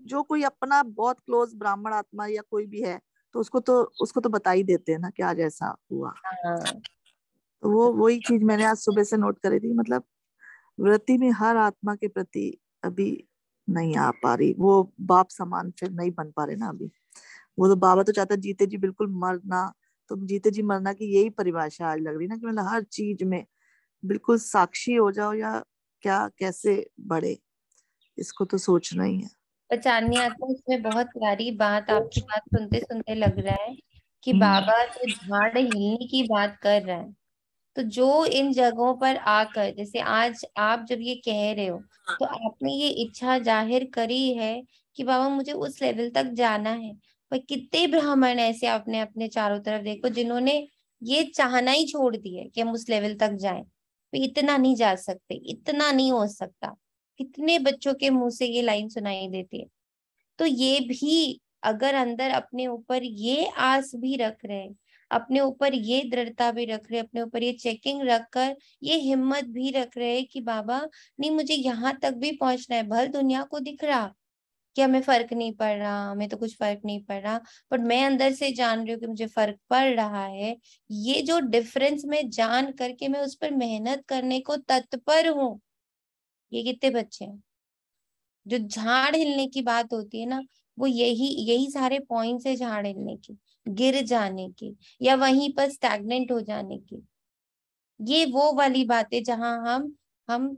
जो कोई अपना बहुत क्लोज ब्राह्मण आत्मा या कोई भी है तो उसको तो बता ही देते हैं ना कि आज ऐसा हुआ। हाँ तो वो वही चीज मैंने आज सुबह से नोट करी थी, मतलब वृत्ति में हर आत्मा के प्रति अभी नहीं आ पा रही, वो बाप समान फिर नहीं बन पा रहे ना अभी। वो तो बाबा तो चाहता जीते जी बिल्कुल मरना, तो जीते जी मरना की यही परिभाषा आज लग रही ना, कि मतलब हर चीज में बिल्कुल साक्षी हो जाओ, या क्या कैसे बढ़े, इसको तो सोचना ही है। पर चांदनी आत्मा इसमें बहुत प्यारी बात, आपकी बात सुनते सुनते लग रहा है कि हम्म। बाबा जो झाड़ हिलने की बात कर रहा है, तो जो इन जगहों पर आकर, जैसे आज आप जब ये कह रहे हो तो आपने ये इच्छा जाहिर करी है कि बाबा मुझे उस लेवल तक जाना है, पर कितने ब्राह्मण ऐसे आपने अपने चारों तरफ देखो जिन्होंने ये चाहना ही छोड़ दिया है कि हम उस लेवल तक जाएं, तो इतना नहीं जा सकते, इतना नहीं हो सकता। कितने बच्चों के मुंह से ये लाइन सुनाई देती है। तो ये भी अगर अंदर अपने ऊपर ये आस भी रख रहे हैं, अपने ऊपर ये दृढ़ता भी रख रहे हैं, अपने ऊपर ये चेकिंग रखकर ये हिम्मत भी रख रहे हैं कि बाबा नहीं मुझे यहाँ तक भी पहुंचना है, भर दुनिया को दिख रहा कि हमें फर्क नहीं पड़ रहा, हमें तो कुछ फर्क नहीं पड़ रहा, पर मैं अंदर से जान रही हूँ कि मुझे फर्क पड़ रहा है। ये जो डिफरेंस मैं जान करके मैं उस पर मेहनत करने को तत्पर हूँ। ये कितने बच्चे हैं? जो झाड़ हिलने की बात होती है ना, वो यही यही सारे पॉइंट्स है झाड़ हिलने की, गिर जाने की या वहीं पर स्टैग्नेंट हो जाने की। ये वो वाली बातें जहां हम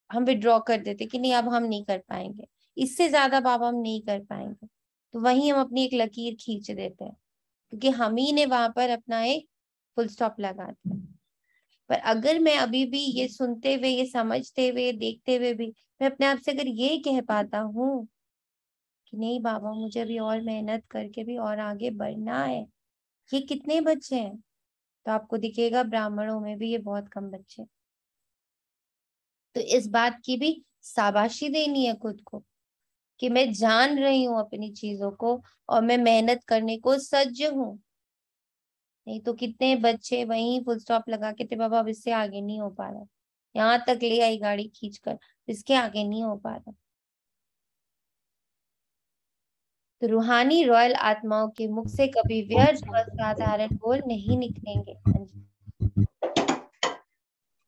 हम विड्रॉ कर देते कि नहीं अब हम नहीं कर पाएंगे, इससे ज्यादा बाबा हम नहीं कर पाएंगे, तो वहीं हम अपनी एक लकीर खींच देते हैं, क्योंकि हम ही ने वहां पर अपना एक फुल स्टॉप लगा दिया। पर अगर मैं अभी भी ये सुनते हुए, ये समझते हुए, देखते हुए भी मैं अपने आप से अगर ये कह पाता हूँ कि नहीं बाबा मुझे अभी और मेहनत करके भी और आगे बढ़ना है, ये कितने बच्चे हैं? तो आपको दिखेगा ब्राह्मणों में भी ये बहुत कम बच्चे हैं। तो इस बात की भी शाबाशी देनी है खुद को कि मैं जान रही हूँ अपनी चीजों को और मैं मेहनत करने को सज्ज हूँ। नहीं तो कितने बच्चे वहीं फुल स्टॉप लगा के थे, बाबा अब इससे आगे नहीं हो पा रहा, यहाँ तक ले आई गाड़ी खींचकर, इसके आगे नहीं हो पा रहा। तो रूहानी रॉयल आत्माओं के मुख से कभी व्यर्थ व साधारण बोल नहीं निकलेंगे।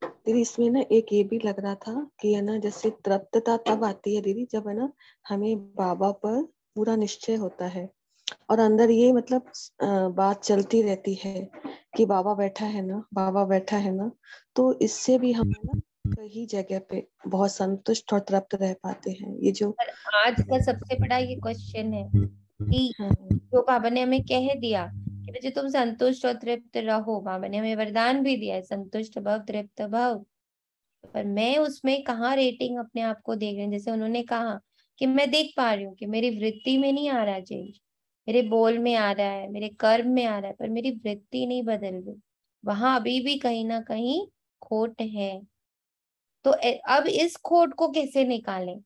दीदी इसमें ना एक ये भी लग रहा था कि है ना, जैसे तृप्तता तब आती है दीदी जब है ना हमें बाबा पर पूरा निश्चय होता है, और अंदर ये मतलब बात चलती रहती है कि बाबा बैठा है ना, बाबा बैठा है ना, तो इससे भी हम है ना कई जगह पे बहुत संतुष्ट और तृप्त रह पाते हैं। ये जो आज का सबसे बड़ा ये क्वेश्चन है कि जो बाबा ने हमें कह दिया कि बच्चे तुम संतुष्ट और तृप्त रहो, बाबा ने हमें वरदान भी दिया है संतुष्ट भव तृप्त भव, पर मैं उसमें कहाँ रेटिंग अपने आप को देख रही हूँ। जैसे उन्होंने कहा कि मैं देख पा रही हूँ कि मेरी वृत्ति में नहीं आ रहा चेंज, मेरे बोल में आ रहा है, मेरे कर्म में आ रहा है, पर मेरी वृत्ति नहीं बदल रही, वहां अभी भी कहीं ना कहीं खोट है। तो अब इस खोट को कैसे निकालें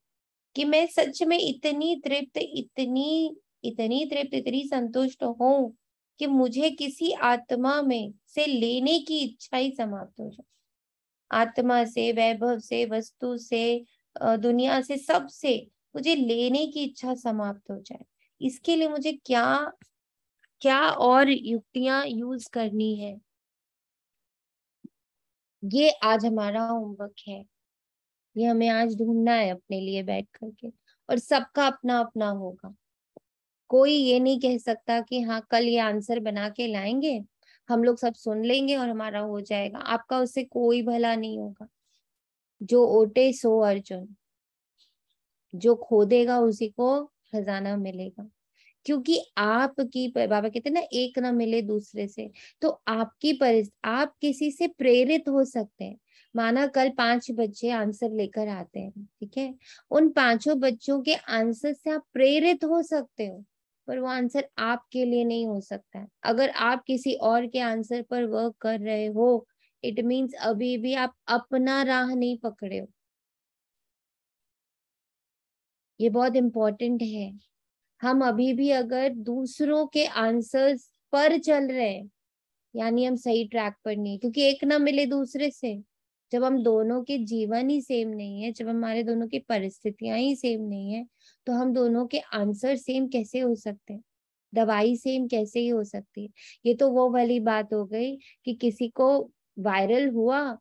कि मैं सच में इतनी तृप्त, इतनी इतनी तृप्त, इतनी संतुष्ट हूँ कि मुझे किसी आत्मा में से लेने की इच्छा ही समाप्त हो जाए। आत्मा से, वैभव से, वस्तु से, दुनिया से, सब से मुझे लेने की इच्छा समाप्त हो जाए। इसके लिए मुझे क्या क्या और युक्तियां यूज करनी है, ये आज हमारा होमवर्क है। ये हमें आज ढूंढना है अपने लिए बैठ करके, और सबका अपना अपना होगा। कोई ये नहीं कह सकता कि हाँ कल ये आंसर बना के लाएंगे, हम लोग सब सुन लेंगे और हमारा हो जाएगा। आपका उससे कोई भला नहीं होगा। जो ओटे सो अर्जुन, जो खोदेगा उसी को खजाना मिलेगा। क्योंकि आपकी, बाबा कहते हैं ना, एक ना मिले दूसरे से, तो आप किसी से प्रेरित हो सकते हैं। माना कल 5 बच्चे आंसर लेकर आते हैं, ठीक है, उन 5 बच्चों के आंसर से आप प्रेरित हो सकते हो, पर वो आंसर आपके लिए नहीं हो सकता है। अगर आप किसी और के आंसर पर वर्क कर रहे हो, इट मीन्स अभी भी आप अपना राह नहीं पकड़े हो। ये बहुत इंपॉर्टेंट है। हम अभी भी अगर दूसरों के आंसर्स पर चल रहे हैं, यानी हम सही ट्रैक पर नहीं, क्योंकि एक ना मिले दूसरे से। जब हम दोनों के जीवन ही सेम नहीं है, जब हमारे दोनों की परिस्थितियां ही सेम नहीं है, तो हम दोनों के आंसर सेम कैसे हो सकते हैं? दवाई सेम कैसे ही हो सकती है? ये तो वो वाली बात हो गई कि किसी को वायरल हुआ,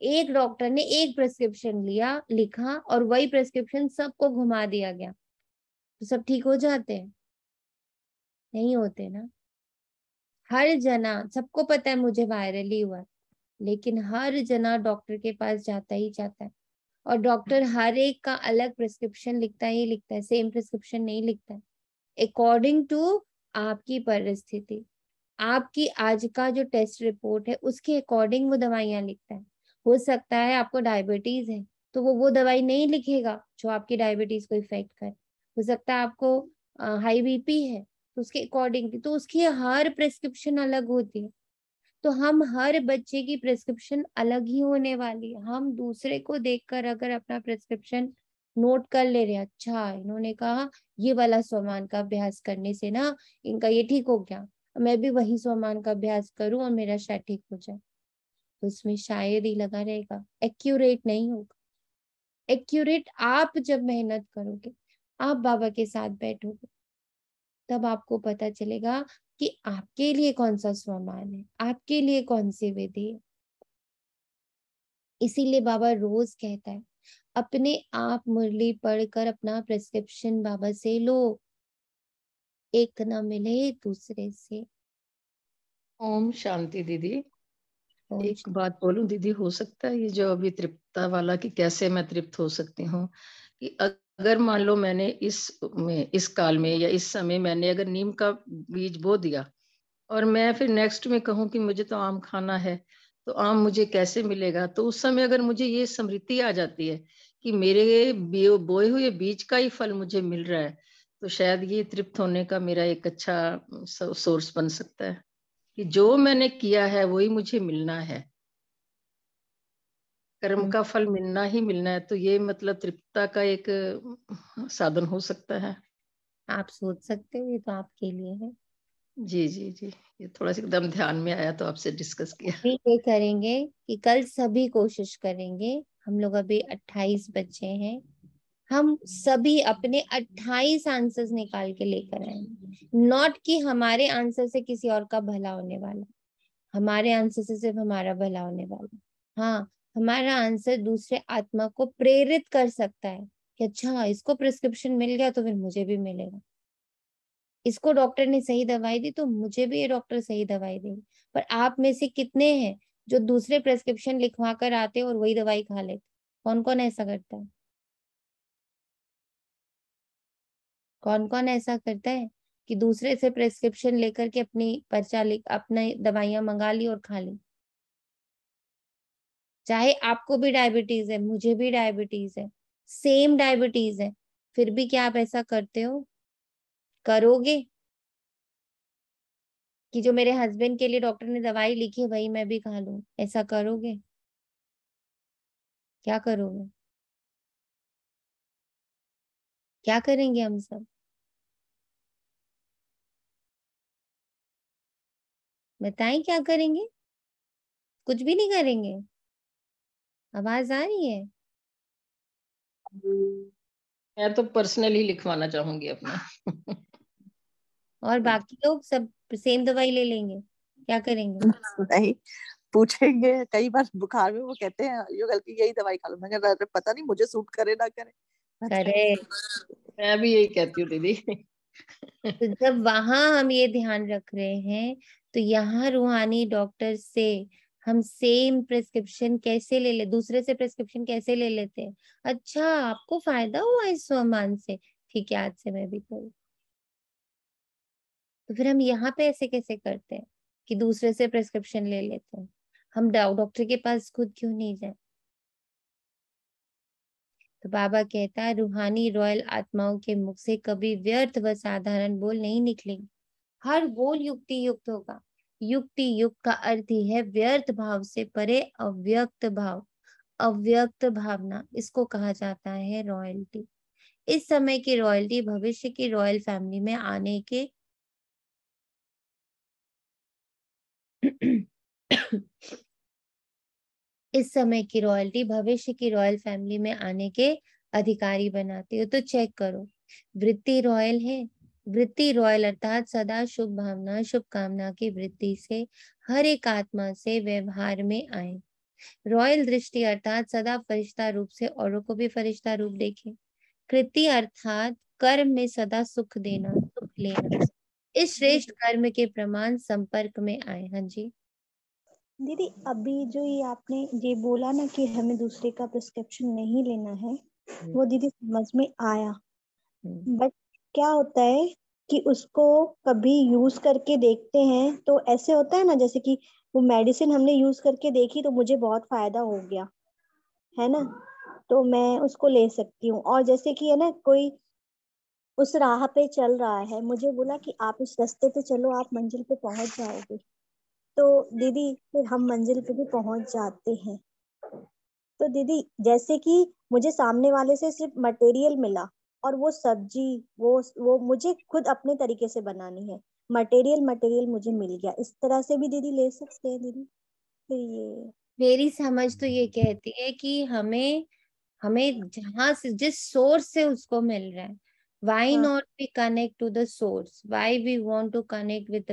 एक डॉक्टर ने एक प्रिस्क्रिप्शन लिखा और वही प्रिस्क्रिप्शन सबको घुमा दिया गया, तो सब ठीक हो जाते हैं? नहीं होते ना। हर जना, सबको पता है मुझे वायरल ही हुआ, लेकिन हर जना डॉक्टर के पास जाता ही जाता है, और डॉक्टर हर एक का अलग प्रिस्क्रिप्शन लिखता ही लिखता है, सेम प्रिस्क्रिप्शन नहीं लिखता है। अकॉर्डिंग टू आपकी परिस्थिति, आपकी आज का जो टेस्ट रिपोर्ट है उसके अकॉर्डिंग वो दवाइयां लिखता है। हो सकता है आपको डायबिटीज है, तो वो दवाई नहीं लिखेगा जो आपकी डायबिटीज को इफेक्ट करे। हो सकता है आपको हाई बीपी है, तो उसके अकॉर्डिंग, तो उसकी हर प्रिस्क्रिप्शन अलग होती है। तो हम हर बच्चे की प्रिस्क्रिप्शन अलग ही होने वाली है। हम दूसरे को देखकर अगर अपना प्रिस्क्रिप्शन नोट कर ले रहे, अच्छा इन्होंने कहा ये वाला स्वमान का अभ्यास करने से ना इनका ये ठीक हो गया, मैं भी वही स्वमान का अभ्यास करूं और मेरा शायद ठीक हो जाए, तो उसमें शायद ही लगा रहेगा, एक्यूरेट नहीं होगा। एक्यूरेट आप जब मेहनत करोगे, आप बाबा के साथ बैठोगे, तब आपको पता चलेगा कि आपके लिए कौन सा स्वमान है, आपके लिए कौन सी विधि है। इसीलिए बाबा रोज कहता है, अपने आप मुरली पढ़कर अपना प्रिस्क्रिप्शन बाबा से लो, एक न मिले दूसरे से। ओम शांति दीदी। ओम एक बात बोलूं दीदी, हो सकता है ये जो अभी तृप्तता वाला कि कैसे मैं तृप्त हो सकती हूँ, कि अगर मान लो मैंने इस काल में या इस समय मैंने अगर नीम का बीज बो दिया, और मैं फिर नेक्स्ट में कहूँ कि मुझे तो आम खाना है, तो आम मुझे कैसे मिलेगा? तो उस समय अगर मुझे ये स्मृति आ जाती है कि मेरे बोए हुए बीज का ही फल मुझे मिल रहा है, तो शायद ये तृप्त होने का मेरा एक अच्छा सोर्स बन सकता है कि जो मैंने किया है वही मुझे मिलना है, कर्म का फल मिलना ही मिलना है। तो ये मतलब तृप्तता का एक साधन हो सकता है। आप सोच सकते हो, ये तो आपके लिए है। जी जी जी, ये थोड़ा सा एकदम ध्यान में आया तो आपसे डिस्कस किया। अभी ये करेंगे कि कल सभी कोशिश करेंगे। हम लोग अभी 28 बच्चे हैं, हम सभी अपने 28 आंसर्स निकाल के लेकर आएंगे। नॉट कि हमारे आंसर से किसी और का भला होने वाला, हमारे आंसर से सिर्फ हमारा भला होने वाला। हाँ, हमारा आंसर दूसरे आत्मा को प्रेरित कर सकता है कि अच्छा इसको प्रिस्क्रिप्शन मिल गया तो फिर मुझे भी मिलेगा, इसको डॉक्टर ने सही दवाई दी तो मुझे भी ये डॉक्टर सही दवाई देंगे। पर आप में से कितने हैं जो दूसरे प्रिस्क्रिप्शन लिखवा कर आते और वही दवाई खा लेते? कौन कौन ऐसा करता है? कौन कौन ऐसा करता है कि दूसरे से प्रिस्क्रिप्शन लेकर के अपनी पर्चा लिख, अपनी दवाइयां मंगा ली और खा ली? चाहे आपको भी डायबिटीज है, मुझे भी डायबिटीज है, सेम डायबिटीज है, फिर भी क्या आप ऐसा करते हो? करोगे कि जो मेरे हस्बैंड के लिए डॉक्टर ने दवाई लिखी है वही मैं भी खा लूं? ऐसा करोगे? क्या करोगे? क्या करेंगे हम सब? बताएं क्या करेंगे? कुछ भी नहीं करेंगे? आवाज आ रही है? मैं तो पर्सनली लिखवाना चाहूंगी अपना। और बाकी लोग सब सेम दवाई ले लेंगे? क्या करेंगे? नहीं, पूछेंगे कई बार बुखार में, वो कहते हैं युगल की यही दवाई खा लो। मैं कहता पता नहीं मुझे सूट करे ना करे। करे। मैं भी यही कहती हूँ दीदी। तो जब वहां हम ये ध्यान रख रहे हैं, तो यहाँ रूहानी डॉक्टर से हम सेम प्रिस्क्रिप्शन कैसे ले ले, दूसरे से प्रिस्क्रिप्शन कैसे ले लेते हैं? अच्छा, आपको फायदा हुआ इस सामान से, ठीक है, आज से मैं भी करूँ। तो फिर हम यहाँ पे ऐसे कैसे करते हैं कि दूसरे से प्रिस्क्रिप्शन ले लेते हैं? हम डॉक्टर के पास खुद क्यों नहीं जाए? तो बाबा कहता है, रूहानी रॉयल आत्माओं के मुख से कभी व्यर्थ व साधारण बोल नहीं निकलेंगे। हर बोल युक्ति युक्त होगा। युक्ति युक्त का अर्थ ही है व्यर्थ भाव से परे अव्यक्त भाव, अव्यक्त भावना, इसको कहा जाता है रॉयल्टी। इस समय की रॉयल्टी भविष्य की रॉयल फैमिली में आने के इस समय की रॉयल्टी भविष्य की रॉयल फैमिली में आने के अधिकारी बनाती हो। तो चेक करो, वृत्ति रॉयल है। वृत्ति रॉयल अर्थात सदा शुभ भावना, शुभ कामना की वृत्ति से हर एक आत्मा से व्यवहार में आए। रॉयल दृष्टि अर्थात सदा फरिश्ता रूप से औरों को भी फरिश्ता रूप देखे। कृति अर्थात कर्म में सदा सुख देना, सुख लेना। इस श्रेष्ठ कर्म के प्रमाण संपर्क में आए। हाँ जी दीदी, अभी जो ये आपने ये बोला ना कि हमें दूसरे का प्रिस्क्रिप्शन नहीं लेना है, वो दीदी समझ में आया। बट क्या होता है कि उसको कभी यूज करके देखते हैं तो ऐसे होता है ना, जैसे कि वो मेडिसिन हमने यूज करके देखी तो मुझे बहुत फायदा हो गया है ना, तो मैं उसको ले सकती हूँ। और जैसे कि है ना, कोई उस राह पे चल रहा है, मुझे बोला कि आप इस रास्ते पे चलो, आप मंजिल पे पहुंच जाओगे, तो दीदी फिर हम मंजिल पे भी पहुंच जाते हैं। तो दीदी जैसे कि मुझे सामने वाले से सिर्फ मटेरियल मिला, और वो सब्जी वो मुझे खुद अपने तरीके से बनानी है, मटेरियल मुझे मिल गया, इस तरह से भी दीदी ले सकते हैं दीदी? फिर ये मेरी समझ तो ये कहती है कि हमें जहां से, जिस सोर्स से उसको मिल रहा है, why not we connect to the source? Why we want to connect with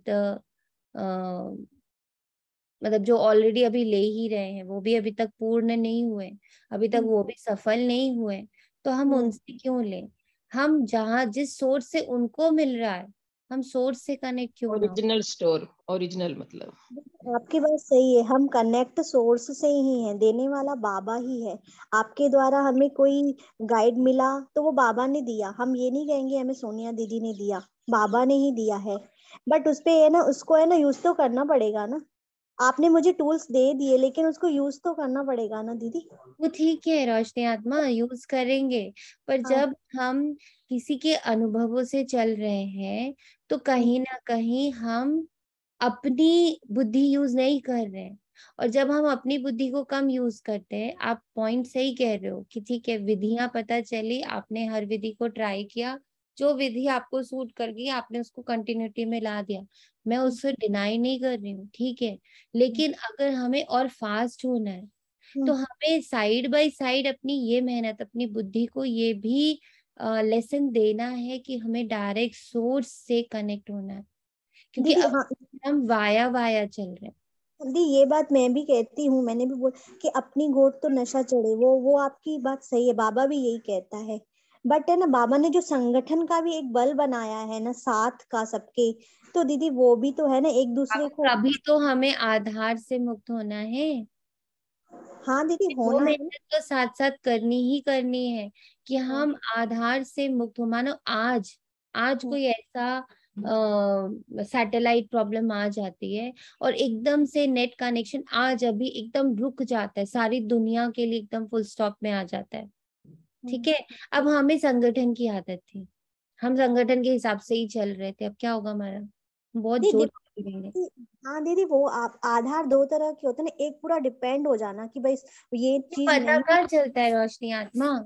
the मतलब जो ऑलरेडी अभी ले ही रहे हैं, वो भी अभी तक पूर्ण नहीं हुए, अभी तक वो भी सफल नहीं हुए, तो हम उनसे क्यों लें? हम जहाँ जिस सोर्स से उनको मिल रहा है, हम सोर्स से कनेक्ट क्यों ना? ओरिजिनल स्टोर, ओरिजिनल मतलब। आपकी बात सही है, हम कनेक्ट सोर्स से ही हैं, देने वाला बाबा ही है। आपके द्वारा हमें कोई गाइड मिला तो वो बाबा ने दिया, हम ये नहीं कहेंगे हमें सोनिया दीदी ने दिया, बाबा ने ही दिया है। बट उसपे है ना, उसको है ना यूज तो करना पड़ेगा ना। आपने मुझे टूल्स दे दिए, लेकिन उसको यूज तो करना पड़ेगा ना दीदी। वो ठीक है रोशनी आत्मा, यूज करेंगे, पर जब हम किसी के अनुभवों से चल रहे हैं, तो कहीं ना कहीं हम अपनी बुद्धि यूज नहीं कर रहे हैं। और जब हम अपनी बुद्धि को कम यूज करते हैं, आप पॉइंट सही कह रहे हो कि ठीक है, विधियां पता चली, आपने हर विधि को ट्राई किया, जो विधि आपको सूट कर गई आपने उसको कंटिन्यूटी में ला दिया, मैं उसको डिनाई नहीं कर रही हूँ, ठीक है। लेकिन अगर हमें और फास्ट होना है, तो हमें साइड बाय साइड अपनी ये मेहनत, अपनी बुद्धि को ये भी लेसन देना है कि हमें डायरेक्ट सोर्स से कनेक्ट होना है, क्योंकि अब हम वाया वाया चल रहे हैं। दी ये बात मैं भी कहती हूँ, मैंने भी बोला कि अपनी गोट तो नशा चढ़े, वो आपकी बात सही है, बाबा भी यही कहता है। बट है ना, बाबा ने जो संगठन का भी एक बल बनाया है ना, साथ का सबके, तो दीदी वो भी तो है ना, एक दूसरे को। अभी तो हमें आधार से मुक्त होना है। हाँ दीदी, वो होना है। मेहनत तो साथ साथ करनी ही करनी है कि हम आधार से मुक्त हो। मानो आज कोई ऐसा सैटेलाइट प्रॉब्लम आ जाती है और एकदम से नेट कनेक्शन आज अभी एकदम रुक जाता है, सारी दुनिया के लिए एकदम फुल स्टॉप में आ जाता है, ठीक है। अब हमें संगठन की आदत थी, हम संगठन के हिसाब से ही चल रहे थे, अब क्या होगा हमारा, बहुत जोर देंगे। हाँ दीदी, वो आप आधार दो तरह के होते हैं ना, एक पूरा डिपेंड हो जाना कि भाई ये चीज पता नहीं, कहाँ चलता है रोशनी आत्मा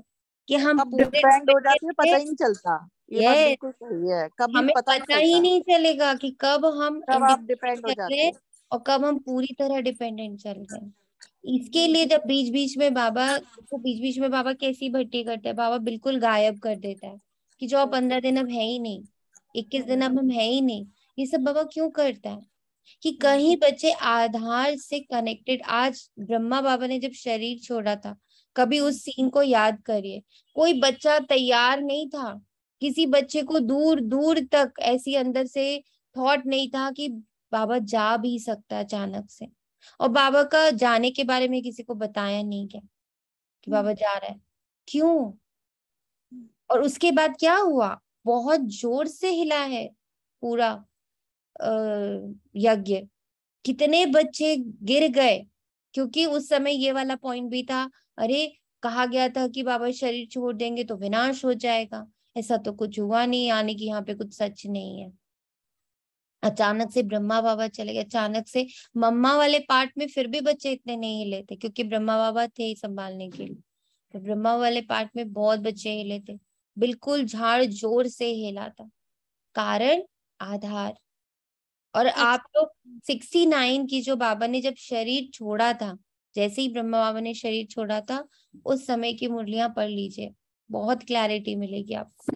कि हम कब डिपेंड हो जाती है पता ही नहीं चलता। ये बात बिल्कुल सही है, कभी हमें पता पता ही नहीं चलेगा कि कब हम कब आप डिपेंड हो इंडिपेंडेंट चल जाते रहे हैं। और कब हम पूरी तरह डिपेंडेंट चल रहे हैं। इसके लिए जब बीच बीच में बाबा कैसी भट्टी करते हैं, बाबा बिल्कुल गायब कर देता है कि जो 15 दिन अब है ही नहीं, 21 दिन अब हम है ही नहीं। ये सब बाबा क्यों करता है कि कहीं बच्चे आधार से कनेक्टेड। आज ब्रह्मा बाबा ने जब शरीर छोड़ा था, कभी उस सीन को याद करिए, कोई बच्चा तैयार नहीं था, किसी बच्चे को दूर दूर तक ऐसी अंदर से थॉट नहीं था कि बाबा जा भी सकता है अचानक से। और बाबा का जाने के बारे में किसी को बताया नहीं गया कि बाबा जा रहा है, क्यों। और उसके बाद क्या हुआ, बहुत जोर से हिला है पूरा यज्ञ, कितने बच्चे गिर गए, क्योंकि उस समय ये वाला पॉइंट भी था, अरे कहा गया था कि बाबा शरीर छोड़ देंगे तो विनाश हो जाएगा, ऐसा तो कुछ हुआ नहीं, यानी कि यहाँ पे कुछ सच नहीं है। अचानक से ब्रह्मा बाबा चले गए, अचानक से मम्मा वाले पार्ट में फिर भी बच्चे इतने नहीं हिले थे क्योंकि ब्रह्मा बाबा थे ही संभालने के लिए, तो ब्रह्मा वाले पार्ट में बहुत बच्चे हिले थे, बिल्कुल झाड़ जोर से हिला था, कारण आधार। और आप लोग 69 की जो बाबा ने जब शरीर छोड़ा था, जैसे ही ब्रह्मा बाबा ने शरीर छोड़ा था, उस समय की मुरलियां पढ़ लीजिए, बहुत क्लैरिटी मिलेगी आपको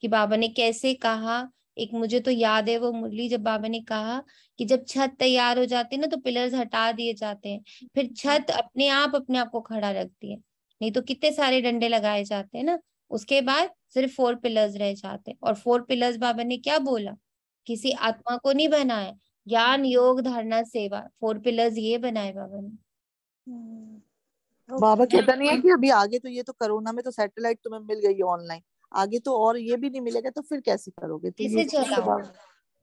कि बाबा ने कैसे कहा। एक मुझे तो याद है वो मुरली, जब बाबा ने कहा कि जब छत तैयार हो जाती है ना तो पिलर्स हटा दिए जाते हैं, फिर छत अपने आप को खड़ा रखती है, नहीं तो कितने सारे डंडे लगाए जाते हैं ना, उसके बाद सिर्फ 4 पिलर्स रह जाते हैं। और 4 पिलर्स बाबा ने क्या बोला, किसी आत्मा को नहीं बनाया, ज्ञान योग धारणा सेवा, 4 पिलर्स ये बनाए बाबा ने। बाबा कहता नहीं है कि अभी आगे तो ये तो कोरोना में तो सैटेलाइट तुम्हें मिल गई है ऑनलाइन, आगे तो और ये भी नहीं मिलेगा, तो फिर कैसे करोगे, तो कैसे ये चलाओ,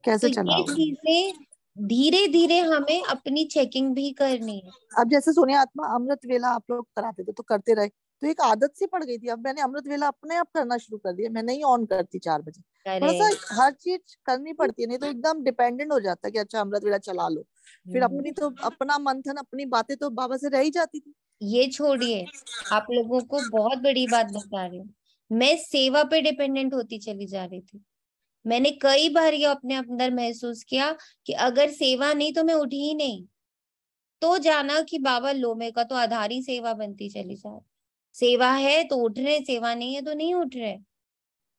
कैसे तो ये चलाओगे। चीजें धीरे धीरे हमें अपनी चेकिंग भी करनी है। अब जैसे सोनिया आत्मा अमृत वेला आप लोग कराते थे तो करते रहे, तो एक आदत सी पड़ गई थी, अब मैंने अमृत वेला अपने आप करना शुरू कर दिया, मैं नहीं ऑन करती 4 बजे। थोड़ा सा हर चीज करनी पड़ती है, नहीं तो एकदम डिपेंडेंट हो जाता है कि अच्छा अमृत वेला चला लो, फिर अपनी तो अपना मंथन अपनी बातें तो बाबा से रह ही जाती थी। ये छोड़िए, आप लोगों को बहुत बड़ी बात बता रही हूँ, मैं सेवा पे डिपेंडेंट होती चली जा रही थी। मैंने कई बार ये अपने अंदर महसूस किया कि अगर सेवा नहीं तो मैं उठी ही नहीं, तो जाना कि बाबा लो, मेरे का तो आधारी सेवा बनती चली जा रही, सेवा है तो उठ रहे, सेवा नहीं है तो नहीं उठ रहे,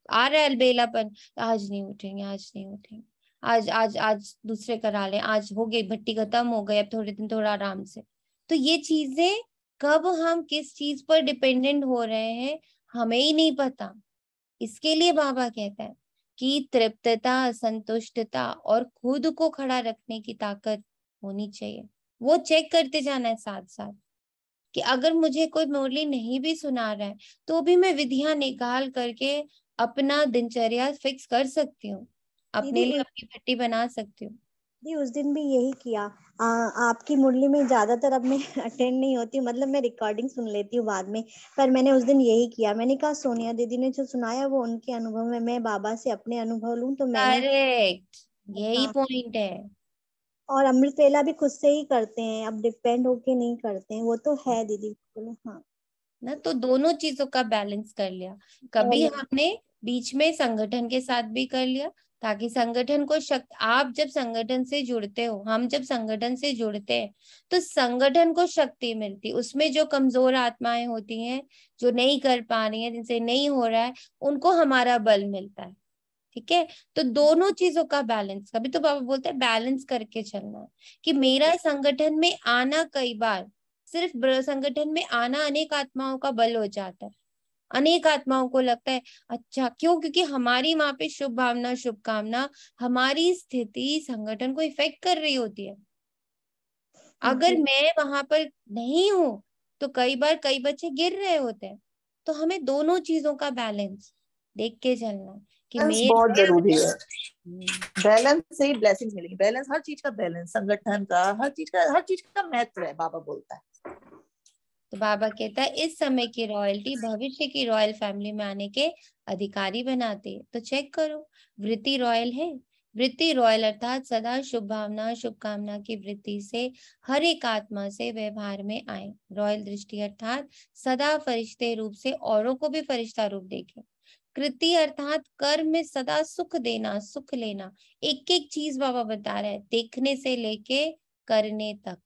आ रहा है अलबेलापन, आज नहीं उठेंगे, आज नहीं उठेंगे, आज आज आज दूसरे करा लें, आज हो गई भट्टी खत्म हो गई, अब थोड़े दिन थोड़ा आराम से। तो ये चीजें कब हम किस चीज पर डिपेंडेंट हो रहे हैं हमें ही नहीं पता। इसके लिए बाबा कहता है कि तृप्तता, संतुष्टता और खुद को खड़ा रखने की ताकत होनी चाहिए, वो चेक करते जाना है साथ साथ कि अगर मुझे कोई मुरली नहीं भी सुना रहा है तो भी मैं विधियां निकाल करके अपना दिनचर्या फिक्स कर सकती हूँ, अपने लिए अपनी भट्टी बना सकती हूँ। जी उस दिन भी यही किया। आपकी मुरली में ज्यादातर अब मैं अटेंड नहीं होती, मतलब मैं रिकॉर्डिंग सुन लेती हूँ बाद में, पर मैंने उस दिन यही किया। मैंने कहा सोनिया दीदी ने जो सुनाया वो उनके अनुभव में, मैं बाबा से अपने अनुभव लूं, तो मैंने करेक्ट, यही पॉइंट है। और अमृत वेला भी खुद से ही करते हैं, अब डिपेंड होके नहीं करते हैं, वो तो है दीदी बिल्कुल। हाँ ना, तो दोनों चीजों का बैलेंस कर लिया, कभी हमने बीच में संगठन के साथ भी कर लिया, ताकि संगठन को शक्ति, आप जब संगठन से जुड़ते हो, हम जब संगठन से जुड़ते हैं तो संगठन को शक्ति मिलती, उसमें जो कमजोर आत्माएं होती हैं, जो नहीं कर पा रही हैं, जिनसे नहीं हो रहा है, उनको हमारा बल मिलता है। ठीक है, तो दोनों चीजों का बैलेंस, कभी तो बाबा बोलते हैं बैलेंस करके चलना है कि मेरा संगठन में आना, कई बार सिर्फ संगठन में आना अनेक आत्माओं का बल हो जाता है, अनेक आत्माओं को लगता है अच्छा, क्यों, क्योंकि हमारी वहां पे शुभ भावना, शुभकामना, हमारी स्थिति संगठन को इफेक्ट कर रही होती है। अगर मैं वहां पर नहीं हूं तो कई बार कई बच्चे गिर रहे होते हैं, तो हमें दोनों चीजों का बैलेंस देख के चलना कि बहुत जरूरी है, बैलेंस से ही ब्लेसिंग्स मिलेंगी, बैलेंस हर चीज का, बैलेंस संगठन का, हर चीज का महत्व है, बाबा बोलता है। तो बाबा कहता है इस समय की रॉयल्टी भविष्य की रॉयल फैमिली में आने के अधिकारी बनाती है। तो चेक करो, वृत्ति रॉयल है, वृत्ति रॉयल अर्थात सदा शुभ भावना, शुभकामना की वृत्ति से हर एक आत्मा से व्यवहार में आए। रॉयल दृष्टि अर्थात सदा फरिश्ते रूप से औरों को भी फरिश्ता रूप देखे, कृति अर्थात कर्म में सदा सुख देना, सुख लेना। एक एक चीज बाबा बता रहे हैं, देखने से लेके करने तक।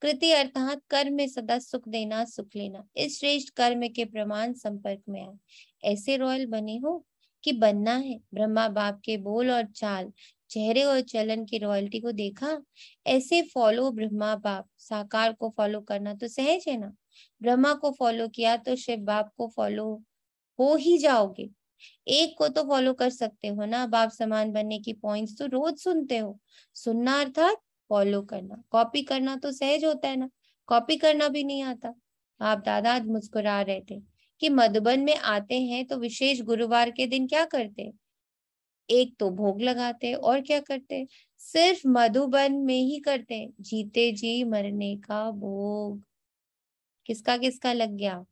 कृति अर्थात कर्म में सदा सुख देना, सुख लेना। इस श्रेष्ठ कर्म के प्रमाण संपर्क में आए। ऐसे रॉयल बने हो कि बनना है। ब्रह्मा बाप के बोल और चाल, चेहरे और चलन की रॉयल्टी को देखा। ऐसे फॉलो ब्रह्मा बाप, साकार को फॉलो करना तो सहज है ना। ब्रह्मा को फॉलो किया तो शिव बाप को फॉलो हो ही जाओगे। एक को तो फॉलो कर सकते हो ना। बाप समान बनने की पॉइंट्स तो रोज सुनते हो। सुनना अर्थात फॉलो करना। कॉपी करना तो सहज होता है ना, कॉपी करना भी नहीं आता। आप दादा आज मुस्कुरा रहे थे कि मधुबन में आते हैं तो विशेष गुरुवार के दिन क्या करते, एक तो भोग लगाते और क्या करते, सिर्फ मधुबन में ही करते, जीते जी मरने का भोग। किसका किसका लग गया,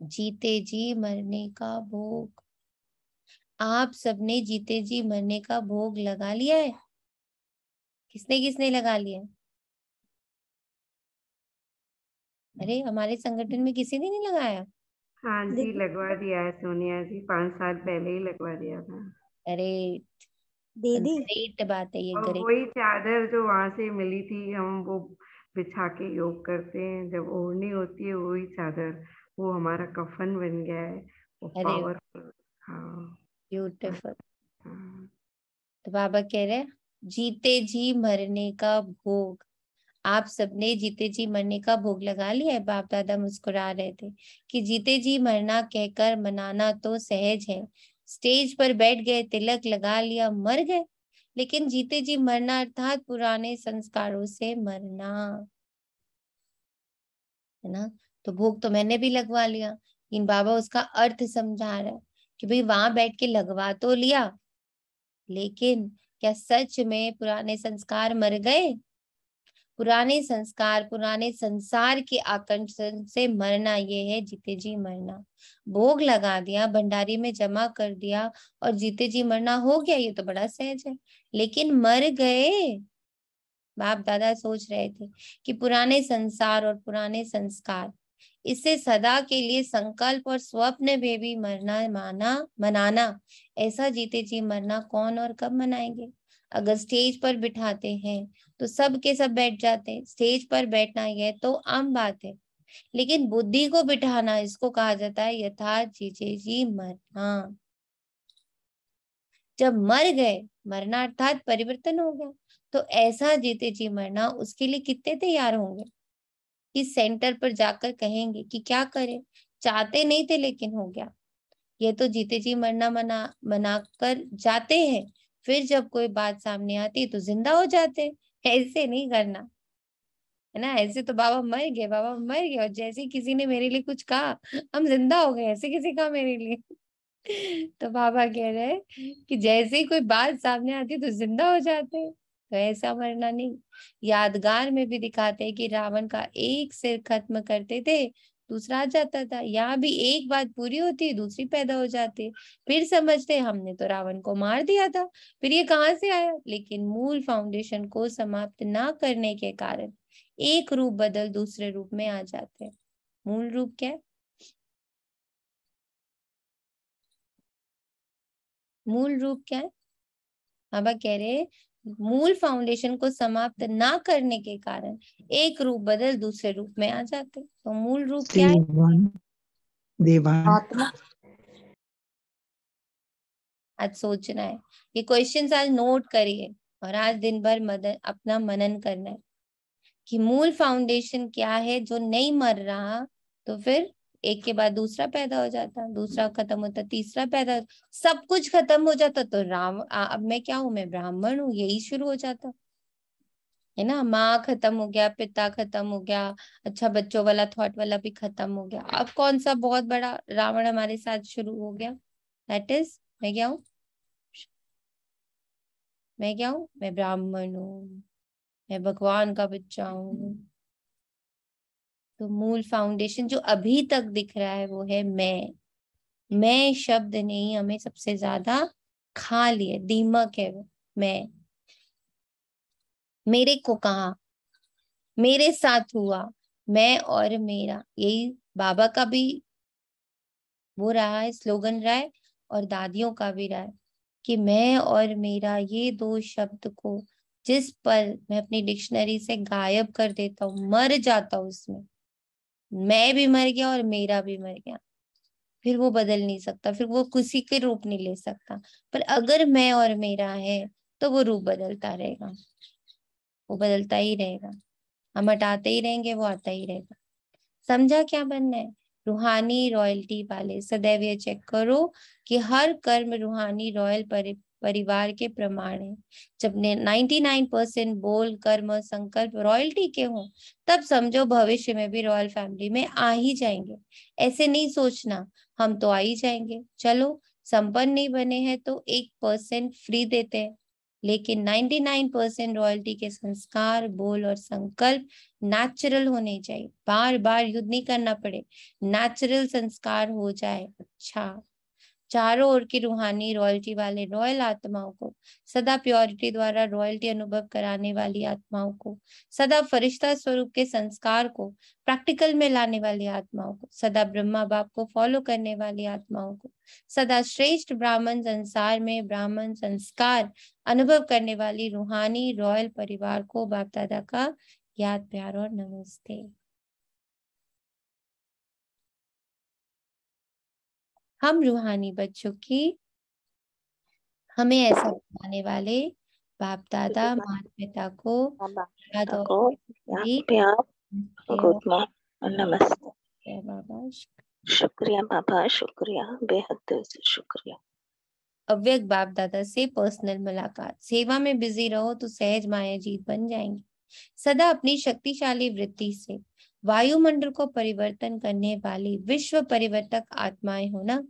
जीते जी मरने का भोग। आप सबने जीते जी मरने का भोग लगा लिया है? किसने किसने लगा लिया? अरे हमारे संगठन में किसी ने नहीं लगाया? हाँ जी, लगवा दिया है सोनिया जी, 5 साल पहले ही लगवा दिया था। अरे दीदी ग्रेट बात है ये, और ग्रेट। वही चादर जो वहां से मिली थी, हम वो बिछा के योग करते हैं। जब ओढ़नी होती है वही चादर, वो हमारा कफन बन गया है, वो अरे पावरफुल। हाँ ब्यूटीफुल। हाँ। तो बाबा कह रहे हैं जीते जी मरने का भोग। आप सबने जीते जी मरने का भोग लगा लिया है। बाप दादा मुस्कुरा रहे थे कि जीते जी मरना कहकर मनाना तो सहज है। स्टेज पर बैठ गए, तिलक लगा लिया, मर गए। लेकिन जीते जी मरना अर्थात पुराने संस्कारों से मरना, है ना। तो भोग तो मैंने भी लगवा लिया, लेकिन बाबा उसका अर्थ समझा रहा है कि भाई वहां बैठ के लगवा तो लिया, लेकिन क्या सच में पुराने संस्कार मर गए? पुराने संस्कार, पुराने संसार के आकर्षण से मरना, ये है जीते जी मरना। भोग लगा दिया, भंडारी में जमा कर दिया और जीते जी मरना हो गया, ये तो बड़ा सहज है। लेकिन मर गए। बाप दादा सोच रहे थे कि पुराने संसार और पुराने संस्कार, इससे सदा के लिए संकल्प और स्वप्न में भी मरना मनाना, ऐसा जीते जी मरना कौन और कब मनाएंगे? अगर स्टेज पर बिठाते हैं तो सब के सब बैठ जाते हैं। स्टेज पर बैठना यह तो आम बात है, लेकिन बुद्धि को बिठाना, इसको कहा जाता है यथार्थ जीते जी मरना। जब मर गए, मरना अर्थात परिवर्तन हो गया, तो ऐसा जीते जी मरना, उसके लिए कितने तैयार होंगे कि सेंटर पर जाकर कहेंगे कि क्या करें, चाहते नहीं थे लेकिन हो गया। ये तो जीते जी मरना मना कर जाते हैं, फिर जब कोई बात सामने आती है तो जिंदा हो जाते हैं। ऐसे नहीं करना, है ना। ऐसे तो बाबा मर गए, बाबा मर गए, और जैसे ही किसी ने मेरे लिए कुछ कहा हम जिंदा हो गए, ऐसे किसी का मेरे लिए। तो बाबा कह रहे हैं कि जैसे ही कोई बात सामने आती है तो जिंदा हो जाते हैं, तो ऐसा मरना नहीं। यादगार में भी दिखाते हैं कि रावण का एक सिर खत्म करते थे, दूसरा आ जाता था। यहाँ भी एक बात पूरी होती है, दूसरी पैदा हो जाती है। फिर समझते हमने तो रावण को मार दिया था, फिर ये कहाँ से आया? लेकिन मूल फाउंडेशन को समाप्त ना करने के कारण एक रूप बदल दूसरे रूप में आ जाते हैं। मूल रूप क्या है? मूल रूप क्या है? बाबा कह रहे मूल फाउंडेशन को समाप्त ना करने के कारण एक रूप बदल दूसरे रूप में आ जाते। तो मूल रूप क्या है? देवान। आत्मा। आज सोचना है, ये क्वेश्चंस आज नोट करिए और आज दिन भर अपना मनन करना है कि मूल फाउंडेशन क्या है जो नहीं मर रहा, तो फिर एक के बाद दूसरा पैदा हो जाता, दूसरा खत्म होता, तीसरा पैदा, सब कुछ खत्म हो जाता। तो अब मैं क्या हूं? मैं ब्राह्मण हूँ, यही शुरू हो जाता, है ना। माँ खत्म हो गया, पिता खत्म हो गया, अच्छा बच्चों वाला थॉट वाला भी खत्म हो गया। अब कौन सा बहुत बड़ा रावण हमारे साथ शुरू हो गया? दैट इज, मैं क्या हूँ? मैं क्या हूँ? मैं ब्राह्मण हूँ, मैं भगवान का बच्चा हूँ। तो मूल फाउंडेशन जो अभी तक दिख रहा है वो है मैं शब्द नहीं हमें सबसे ज्यादा खा लिए, दीमक है वो। मैं, मेरे को कहा, मेरे साथ हुआ, मैं और मेरा, यही बाबा का भी वो रहा है, स्लोगन रहा है और दादियों का भी रहा है कि मैं और मेरा, ये दो शब्द को जिस पर मैं अपनी डिक्शनरी से गायब कर देता हूँ, मर जाता हूँ उसमें, मैं भी मर गया और मेरा भी मर गया, फिर वो बदल नहीं सकता, फिर वो किसी के रूप नहीं ले सकता। पर अगर मैं और मेरा है तो वो रूप बदलता रहेगा, वो बदलता ही रहेगा, हम हटाते ही रहेंगे, वो आता ही रहेगा। समझा क्या बनना है? रूहानी रॉयल्टी वाले सदैव ये चेक करो कि हर कर्म रूहानी रॉयल परिवार के प्रमाण है। जब 99% बोल, कर्म और संकल्प रॉयल्टी के हों, तब समझो भविष्य में भी रॉयल फैमिली में आ ही जाएंगे। ऐसे नहीं सोचना हम तो आ ही जाएंगे, चलो संपन्न नहीं बने हैं तो 1% फ्री देते हैं, लेकिन 99% रॉयल्टी के संस्कार, बोल और संकल्प नेचुरल होने चाहिए, बार बार युद्ध नहीं करना पड़े, नेचुरल संस्कार हो जाए। अच्छा, चारों ओर की रूहानी रॉयल्टी वाले रॉयल आत्माओं को, सदा प्योरिटी द्वारा रॉयल्टी अनुभव कराने वाली आत्माओं को, सदा फरिश्ता स्वरूप के संस्कार को प्रैक्टिकल में लाने वाली आत्माओं को, सदा ब्रह्मा बाप को फॉलो करने वाली आत्माओं को, सदा श्रेष्ठ ब्राह्मण संसार में ब्राह्मण संस्कार अनुभव करने वाली रूहानी रॉयल परिवार को बाप दादा का याद, प्यार और नमस्ते। हम रूहानी बच्चों की, हमें ऐसा बताने वाले बाप दादा माता पिता को याद और नमस्ते बाबा, शुक्रिया बाबा, शुक्रिया, बेहद दिल से शुक्रिया। अव्यक्त बाप दादा से पर्सनल मुलाकात। सेवा में बिजी रहो तो सहज माया जीत बन जाएंगे। सदा अपनी शक्तिशाली वृत्ति से वायुमंडल को परिवर्तन करने वाली विश्व परिवर्तक आत्माएं हो ना।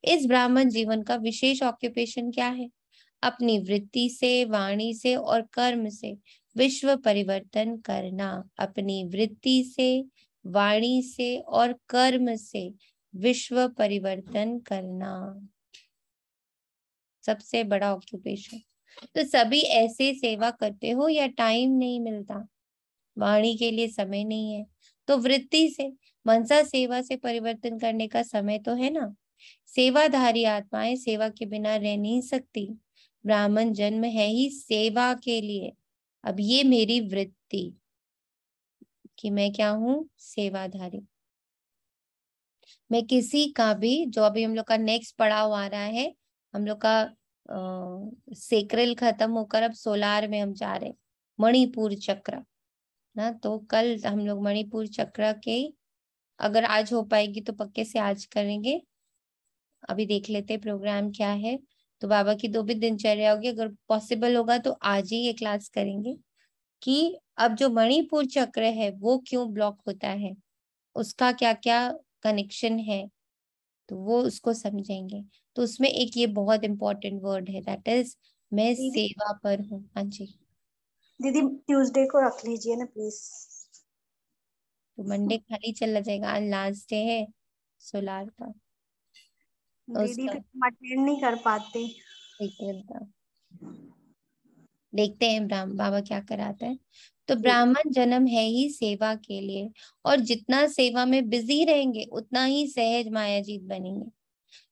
इस ब्राह्मण जीवन का विशेष ऑक्यूपेशन क्या है? अपनी वृत्ति से, वाणी से और कर्म से विश्व परिवर्तन करना। अपनी वृत्ति से, वाणी से और कर्म से विश्व परिवर्तन करना सबसे बड़ा ऑक्यूपेशन। तो सभी ऐसे सेवा करते हो या टाइम नहीं मिलता, वाणी के लिए समय नहीं है, तो वृत्ति से, मनसा सेवा से परिवर्तन करने का समय तो है ना। सेवाधारी आत्माएं सेवा के बिना रह नहीं सकती। ब्राह्मण जन्म है ही सेवा के लिए। अब ये मेरी वृत्ति कि मैं क्या हूँ, सेवाधारी। मैं किसी का भी, जो अभी हम लोग का नेक्स्ट पड़ाव आ रहा है, हम लोग का सेक्रल खत्म होकर अब सोलार में हम जा रहे, मणिपुर चक्र ना। तो कल हम लोग मणिपुर चक्र के, अगर आज हो पाएगी तो पक्के से आज करेंगे। अभी देख लेते प्रोग्राम क्या है, तो बाबा की 2 भी दिनचर्या होगी, अगर पॉसिबल होगा तो आज ही ये क्लास करेंगे कि अब जो मणिपुर चक्र है वो क्यों ब्लॉक होता है, उसका क्या क्या कनेक्शन है, तो वो उसको समझेंगे। तो उसमें एक ये बहुत इंपॉर्टेंट वर्ड है, दैट इज मैं सेवा पर हूँ। हाँ जी दीदी, ट्यूसडे को रख लीजिए ना प्लीज। तो मंडे खाली चला जाएगा, आज लास्ट डे है सोलार का। दीदी फिर हम अटेंड नहीं कर पाते। देखते हैं बाबा क्या कराते हैं। तो ब्राह्मण जन्म है ही सेवा के लिए, और जितना सेवा में बिजी रहेंगे उतना ही सहज मायाजीत बनेंगे।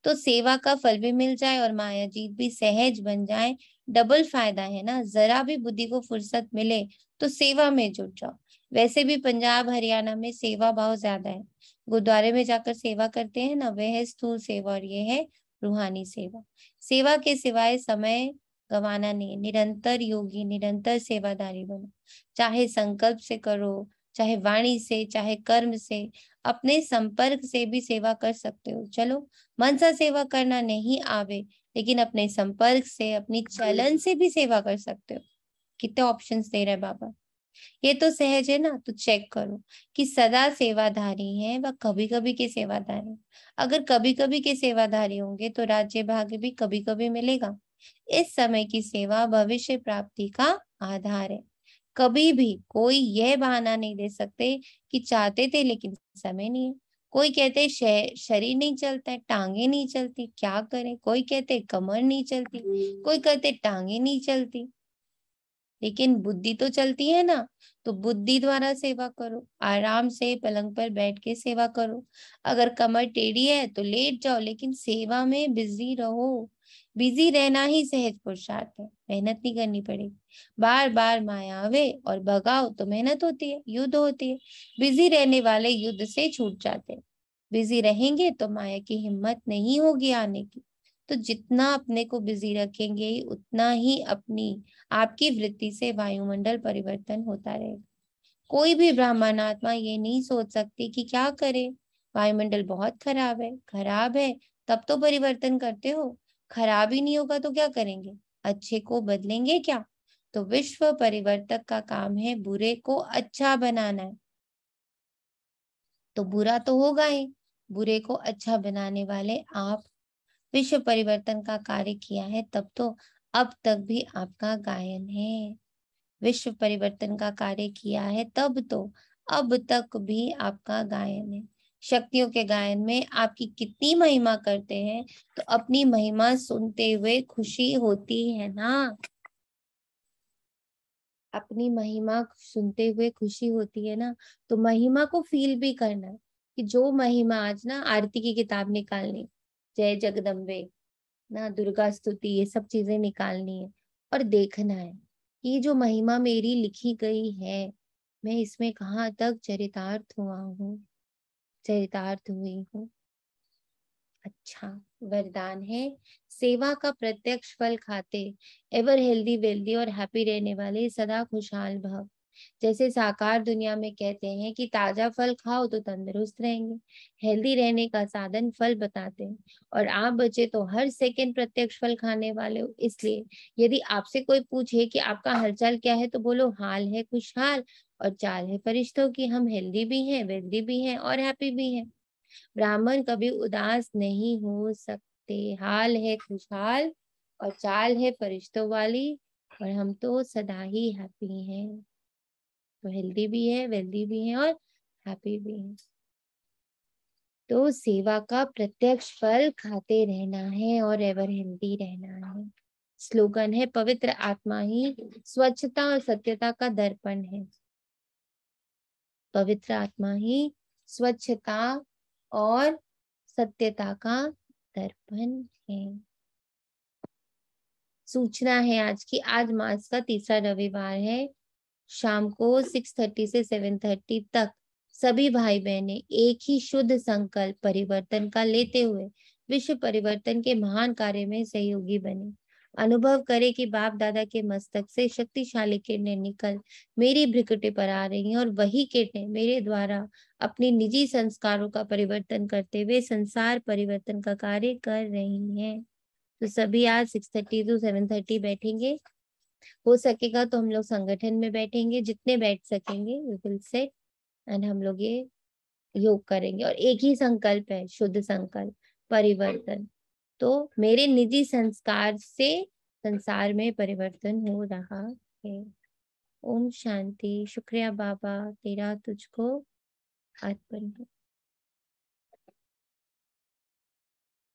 तो सेवा का फल भी मिल जाए और मायाजीत भी सहज बन जाए, डबल फायदा है ना। जरा भी बुद्धि को फुर्सत मिले तो सेवा में जुट जाओ। वैसे भी पंजाब हरियाणा में सेवा भाव ज्यादा है, गुरुद्वारे में जाकर सेवा करते हैं ना, वह है स्थूल सेवा और ये है रूहानी सेवा। सेवा के सिवाय समय गंवाना नहीं है, निरंतर योगी, निरंतर सेवादारी बनो। चाहे संकल्प से करो, चाहे वाणी से, चाहे कर्म से, अपने संपर्क से भी सेवा कर सकते हो। चलो मनसा सेवा करना नहीं आवे, लेकिन अपने संपर्क से, अपनी चलन से भी सेवा कर सकते हो। कितने ऑप्शंस दे रहे बाबा, ये तो सहज है ना। तो चेक करो कि सदा सेवाधारी हैं व कभी कभी के सेवाधारी। अगर कभी कभी के सेवाधारी होंगे तो राज्य भाग्य भी कभी कभी मिलेगा। इस समय की सेवा भविष्य प्राप्ति का आधार है। कभी भी कोई यह बहाना नहीं दे सकते कि चाहते थे लेकिन समय नहीं है। कोई कहते शरीर नहीं चलता है, टांगे नहीं चलती, क्या करें। कोई कहते कमर नहीं चलती, कोई कहते टांगे नहीं चलती, लेकिन बुद्धि तो चलती है ना, तो बुद्धि द्वारा सेवा करो। आराम से पलंग पर बैठ के सेवा करो। अगर कमर टेढ़ी है तो लेट जाओ, लेकिन सेवा में बिजी रहो। बिजी रहना ही सहज पुरुषार्थ है, मेहनत नहीं करनी पड़ेगी। बार बार माया आवे और भगाओ तो मेहनत होती है, युद्ध होती है। बिजी रहने वाले युद्ध से छूट जाते हैं। बिजी रहेंगे तो माया की हिम्मत नहीं होगी आने की। तो जितना अपने को बिजी रखेंगे उतना ही अपनी आपकी वृत्ति से वायुमंडल परिवर्तन होता रहेगा। कोई भी ब्राह्मण आत्मा ये नहीं सोच सकती कि क्या करे, वायुमंडल बहुत खराब है तब तो परिवर्तन करते हो। खराब ही नहीं होगा तो क्या करेंगे, अच्छे को बदलेंगे क्या? तो विश्व परिवर्तक का काम है बुरे को अच्छा बनाना है, तो बुरा तो होगा ही, बुरे को अच्छा बनाने वाले आप। विश्व परिवर्तन का कार्य किया है तब तो अब तक भी आपका गायन है। विश्व परिवर्तन का कार्य किया है तब तो अब तक भी आपका गायन है। शक्तियों के गायन में आपकी कितनी महिमा करते हैं, तो अपनी महिमा सुनते हुए खुशी होती है ना। अपनी महिमा सुनते हुए खुशी होती है ना, तो महिमा को फील भी करना है कि जो महिमा आज ना आरती की किताब निकालनी, जय जगदम्बे ना, दुर्गा स्तुति, ये सब चीजें निकालनी है और देखना है कि ये जो महिमा मेरी लिखी गई है, मैं इसमें कहाँ तक चरितार्थ हुई हूँ। अच्छा वरदान है, सेवा का प्रत्यक्ष फल खाते एवर हेल्दी वेल्दी और हैप्पी रहने वाले सदा खुशहाल भव। जैसे साकार दुनिया में कहते हैं कि ताजा फल खाओ तो तंदुरुस्त रहेंगे, हेल्दी रहने का साधन फल बताते हैं, और आप बचे तो हर सेकंड प्रत्यक्ष फल खाने वाले हो। इसलिए यदि आपसे कोई पूछे कि आपका हालचाल क्या है, तो बोलो हाल है खुशहाल और चाल है फरिश्तों की। हम हेल्दी भी हैं, वेल्दी भी हैं और हैप्पी भी हैं। ब्राह्मण कभी उदास नहीं हो सकते। हाल है खुशहाल और चाल है फरिश्तों वाली, और हम तो सदा ही हैप्पी हैं। तो हेल्दी भी है, वेल्दी भी है और हैप्पी भी है। तो सेवा का प्रत्यक्ष फल खाते रहना है और एवर हेल्दी रहना है। स्लोगन है, पवित्र आत्मा ही स्वच्छता और सत्यता का दर्पण है। पवित्र आत्मा ही स्वच्छता और सत्यता का दर्पण है। सूचना है आज की, आज मास का तीसरा रविवार है। शाम को 6:30 से 7:30 तक सभी भाई बहनें एक ही शुद्ध संकल्प परिवर्तन का लेते हुए विश्व परिवर्तन के महान कार्य में सहयोगी बने। अनुभव करे कि बाप दादा के मस्तक से शक्तिशाली किरणें निकल मेरी भ्रिकुटी पर आ रही हैं, और वही किरणें मेरे द्वारा अपनी निजी संस्कारों का परिवर्तन करते हुए संसार परिवर्तन का कार्य कर रही हैं। तो सभी आज 6:30 to 7:30 बैठेंगे। हो सकेगा तो हम लोग संगठन में बैठेंगे, जितने बैठ सकेंगे वी विल सिट एंड हम लोग ये योग करेंगे। और एक ही संकल्प है, शुद्ध संकल्प परिवर्तन। तो मेरे निजी संस्कार से संसार में परिवर्तन हो रहा है। ओम शांति। शुक्रिया बाबा, तेरा तुझको अर्पण है।